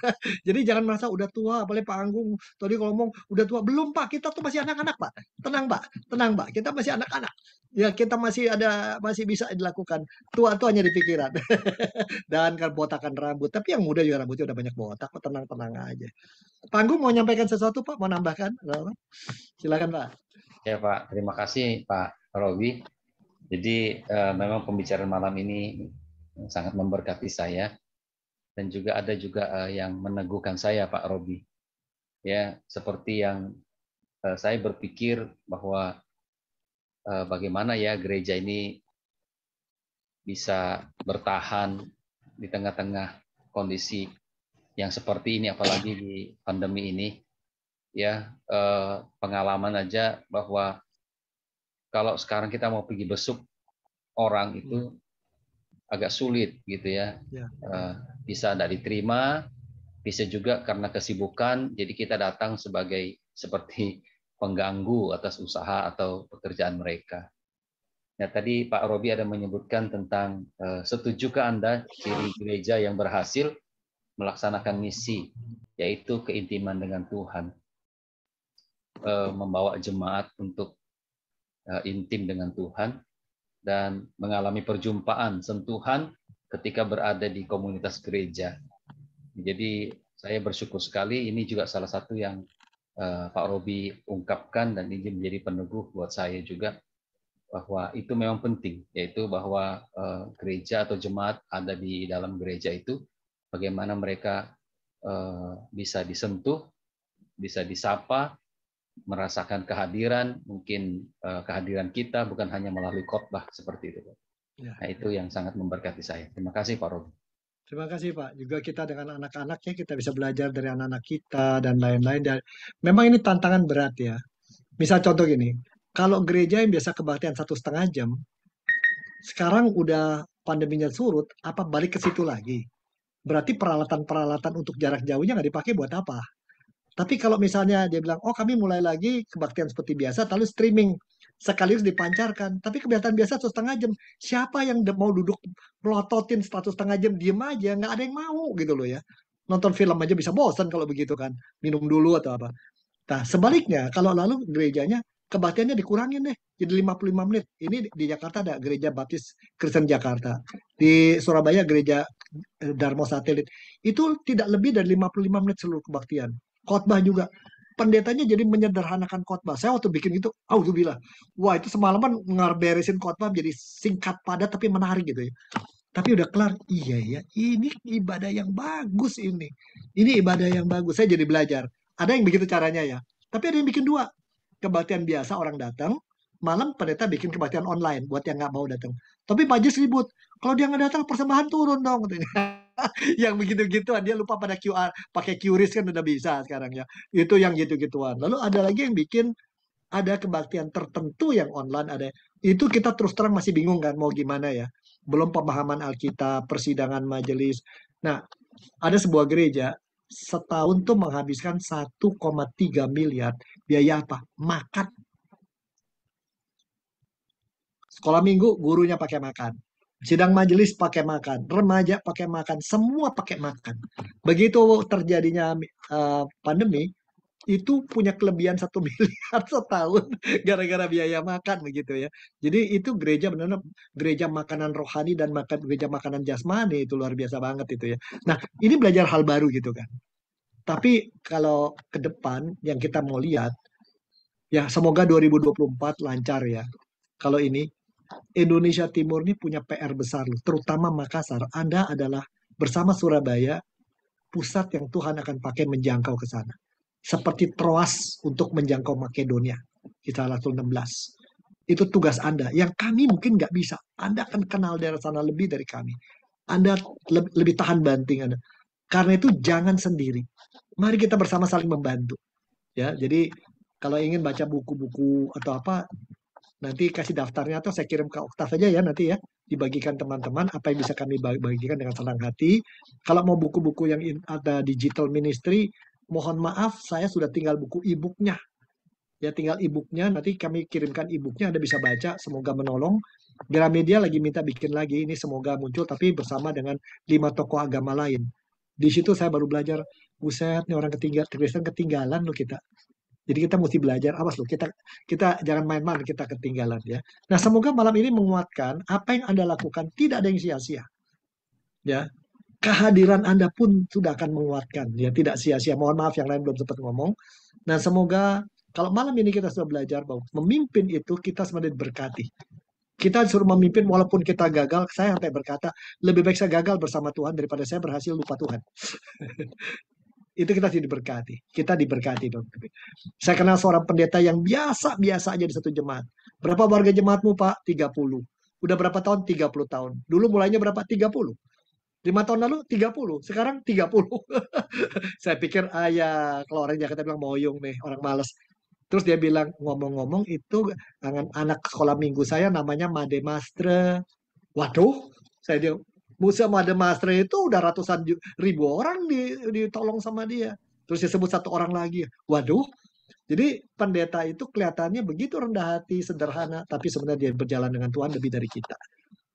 Jadi jangan merasa udah tua, apalagi Pak Anggung tadi kalau ngomong udah tua. Belum Pak, kita tuh masih anak-anak Pak. Tenang Pak, tenang Pak. Kita masih anak-anak. Ya kita masih bisa dilakukan. Tua tuh hanya di pikiran. Dan kan botakan rambut. Tapi yang muda juga rambutnya udah banyak botak. Tenang-tenang aja. Pak Anggung mau nyampaikan sesuatu Pak? Mau nambahkan? Silakan Pak. Ya Pak, terima kasih Pak Robi. Jadi memang pembicaraan malam ini sangat memberkati saya dan juga ada yang meneguhkan saya Pak Robi. Ya, seperti yang saya berpikir bahwa bagaimana ya gereja ini bisa bertahan di tengah-tengah kondisi yang seperti ini, apalagi di pandemi ini. Ya, pengalaman aja bahwa kalau sekarang kita mau pergi besuk orang itu agak sulit gitu ya. Bisa tidak diterima, bisa juga karena kesibukan, jadi kita datang seperti pengganggu atas usaha atau pekerjaan mereka. Ya, tadi Pak Robi ada menyebutkan tentang setujukah Anda ciri gereja yang berhasil melaksanakan misi, yaitu keintiman dengan Tuhan. Membawa jemaat untuk intim dengan Tuhan dan mengalami perjumpaan, sentuhan ketika berada di komunitas gereja. Jadi saya bersyukur sekali, ini juga salah satu yang Pak Robi ungkapkan dan ini menjadi peneguh buat saya juga bahwa itu memang penting, yaitu bahwa gereja atau jemaat ada di dalam gereja itu bagaimana mereka bisa disentuh, bisa disapa, merasakan kehadiran, mungkin kehadiran kita bukan hanya melalui khotbah seperti itu. Nah, itu yang sangat memberkati saya. Terima kasih Pak Robi. Terima kasih Pak. Juga kita dengan anak-anaknya kita bisa belajar dari anak-anak kita dan lain-lain. Dan memang ini tantangan berat ya. Misal contoh gini, kalau gereja yang biasa kebaktian 1,5 jam, sekarang udah pandeminya surut, apa balik ke situ lagi? Berarti peralatan-peralatan untuk jarak jauhnya nggak dipakai buat apa? Tapi kalau misalnya dia bilang, oh kami mulai lagi kebaktian seperti biasa, lalu streaming sekaligus dipancarkan. Tapi kebiasaan biasa 1,5 jam. Siapa yang mau duduk melototin 1,5 jam, diem aja, nggak ada yang mau gitu loh ya. Nonton film aja bisa bosan kalau begitu kan, minum dulu atau apa. Nah sebaliknya, kalau lalu gerejanya kebaktiannya dikurangin deh, jadi 55 menit. Ini di Jakarta ada Gereja Baptis Kristen Jakarta. Di Surabaya Gereja Darmo Satelit. Itu tidak lebih dari 55 menit seluruh kebaktian. Khotbah juga. Pendetanya jadi menyederhanakan khotbah. Saya waktu bikin itu, auzubillah. Wah, itu semalaman ngarberesin khotbah jadi singkat padat tapi menarik gitu ya. Tapi udah kelar, iya ya, ini ibadah yang bagus ini. Ini ibadah yang bagus. Saya jadi belajar. Ada yang begitu caranya ya. Tapi ada yang bikin 2. Kebaktian biasa orang datang, malam pendeta bikin kebaktian online buat yang nggak mau datang. Tapi Majlis ribut. Kalau dia nggak datang, persembahan turun dong. Yang begitu-gituan, dia lupa pada QR, pakai QRIS kan udah bisa sekarang ya. Itu yang gitu-gituan. Lalu ada lagi yang bikin ada kebaktian tertentu yang online ada. Itu kita terus terang masih bingung kan mau gimana ya. Belum pemahaman Alkitab, persidangan majelis. Nah, ada sebuah gereja setahun tuh menghabiskan 1,3 miliar biaya apa? Makan. Sekolah minggu gurunya pakai makan. Sidang majelis pakai makan, remaja pakai makan, semua pakai makan. Begitu terjadinya pandemi, itu punya kelebihan 1 miliar setahun gara-gara biaya makan begitu ya. Jadi itu gereja benar-benar gereja makanan rohani dan gereja makanan jasmani, itu luar biasa banget itu ya. Nah, ini belajar hal baru gitu kan. Tapi kalau ke depan yang kita mau lihat, ya semoga 2024 lancar ya. Kalau ini Indonesia Timur ini punya PR besar loh, terutama Makassar. Anda adalah bersama Surabaya pusat yang Tuhan akan pakai menjangkau ke sana. Seperti Troas untuk menjangkau Makedonia. Kisah Rasul 16. Itu tugas Anda. Yang kami mungkin nggak bisa. Anda akan kenal daerah sana lebih dari kami. Anda lebih tahan banting Anda. Karena itu jangan sendiri. Mari kita bersama saling membantu. Ya, jadi kalau ingin baca buku-buku atau apa, nanti kasih daftarnya atau saya kirim ke Oktav aja ya nanti ya, dibagikan teman-teman apa yang bisa kami bagikan dengan senang hati. Kalau mau buku-buku yang ada digital ministry, mohon maaf saya sudah tinggal buku e-booknya. Ya tinggal e-booknya, nanti kami kirimkan e-booknya, Anda bisa baca, semoga menolong. Gramedia lagi minta bikin lagi, ini semoga muncul tapi bersama dengan 5 tokoh agama lain. Di situ saya baru belajar, buset nih orang Kristen ketinggalan loh kita. Jadi kita mesti belajar, awas loh, kita jangan main-main, kita ketinggalan ya. Nah, semoga malam ini menguatkan apa yang Anda lakukan tidak ada yang sia-sia. Ya, kehadiran Anda pun sudah akan menguatkan, ya tidak sia-sia. Mohon maaf yang lain belum sempat ngomong. Nah, semoga kalau malam ini kita sudah belajar bahwa memimpin itu kita sebenarnya berkati. Kita disuruh memimpin walaupun kita gagal. Saya sampai berkata, lebih baik saya gagal bersama Tuhan daripada saya berhasil lupa Tuhan. Itu kita diberkati. Kita diberkati dong. Saya kenal seorang pendeta yang biasa-biasa aja di satu jemaat. Berapa warga jemaatmu Pak? 30. Udah berapa tahun? 30 tahun. Dulu mulainya berapa? 30. 5 tahun lalu 30. Sekarang 30. Saya pikir, ya kalau orang Jakarta bilang moyong nih, orang males. Terus dia bilang, ngomong-ngomong itu anak sekolah minggu saya namanya Made Mastre. Waduh, saya dia Musa Made Mastre itu udah ratusan ribu orang ditolong sama dia. Terus dia sebut satu orang lagi. Waduh, jadi pendeta itu kelihatannya begitu rendah hati, sederhana, tapi sebenarnya dia berjalan dengan Tuhan lebih dari kita.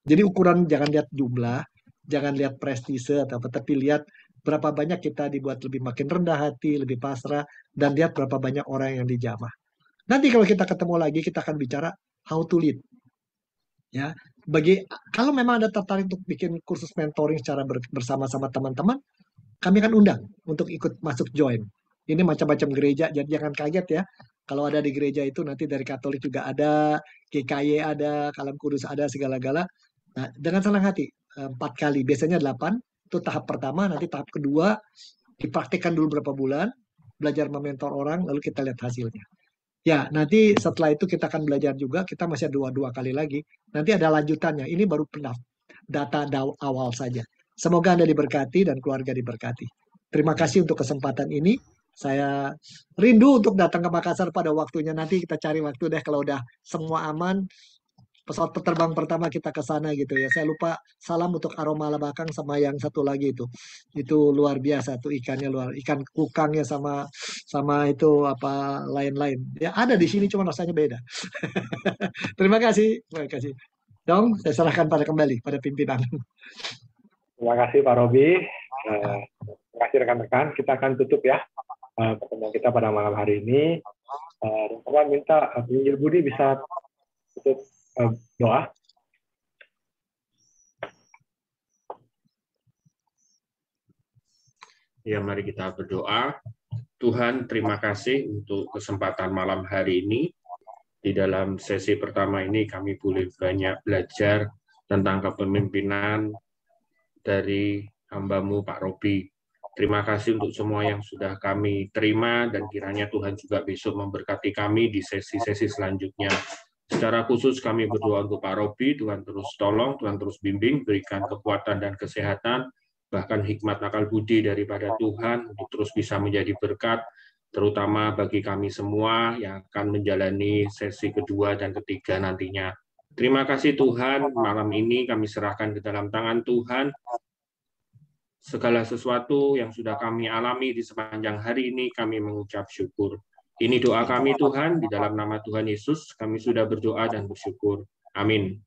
Jadi ukuran jangan lihat jumlah, jangan lihat prestise atau apa, tapi lihat berapa banyak kita dibuat lebih makin rendah hati, lebih pasrah, dan lihat berapa banyak orang yang dijamah. Nanti kalau kita ketemu lagi, kita akan bicara how to lead. Ya, kalau memang ada tertarik untuk bikin kursus mentoring secara bersama-sama teman-teman, kami akan undang untuk ikut masuk join. Ini macam-macam gereja, jadi jangan kaget ya. Kalau ada di gereja itu nanti dari Katolik juga ada, GKY ada, Kalam Kudus ada, segala-gala. Nah, dengan senang hati, 4 kali, biasanya 8, itu tahap pertama, nanti tahap kedua, dipraktikkan dulu berapa bulan, belajar mementor orang, lalu kita lihat hasilnya. Ya, nanti setelah itu kita akan belajar juga, kita masih ada 2 kali lagi. Nanti ada lanjutannya, ini baru data awal saja. Semoga Anda diberkati dan keluarga diberkati. Terima kasih untuk kesempatan ini. Saya rindu untuk datang ke Makassar pada waktunya. Nanti kita cari waktu deh kalau udah semua aman. Pesawat terbang pertama kita ke sana gitu ya. Saya lupa salam untuk Aroma Labakang sama yang satu lagi itu. Itu luar biasa tuh ikannya ikan kukangnya sama itu apa lain-lain. Ya ada di sini cuma rasanya beda. Terima kasih. Terima kasih. Dong, saya serahkan kembali pada pimpinan. Terima kasih Pak Robi. Terima kasih rekan-rekan. Kita akan tutup ya pertemuan kita pada malam hari ini. Saya minta penginjil Budi bisa tutup doa. Ya, mari kita berdoa. Tuhan, terima kasih untuk kesempatan malam hari ini. Di dalam sesi pertama ini kami boleh banyak belajar tentang kepemimpinan dari hamba-Mu Pak Robi. Terima kasih untuk semua yang sudah kami terima dan kiranya Tuhan juga besok memberkati kami di sesi-sesi selanjutnya. Secara khusus kami berdoa untuk Pak Robi, Tuhan terus tolong, Tuhan terus bimbing, berikan kekuatan dan kesehatan, bahkan hikmat akal budi daripada Tuhan untuk terus bisa menjadi berkat, terutama bagi kami semua yang akan menjalani sesi kedua dan ketiga nantinya. Terima kasih Tuhan, malam ini kami serahkan ke dalam tangan Tuhan. Segala sesuatu yang sudah kami alami di sepanjang hari ini, kami mengucap syukur. Ini doa kami Tuhan, di dalam nama Tuhan Yesus, kami sudah berdoa dan bersyukur. Amin.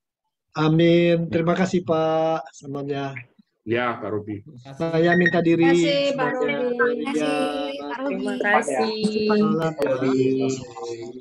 Amin. Terima kasih Pak semuanya. Ya, Pak Robi. Saya minta diri. Terima kasih Pak sebagai- Robi. Terima kasih Pak Robi. Terima kasih. Selamat ya.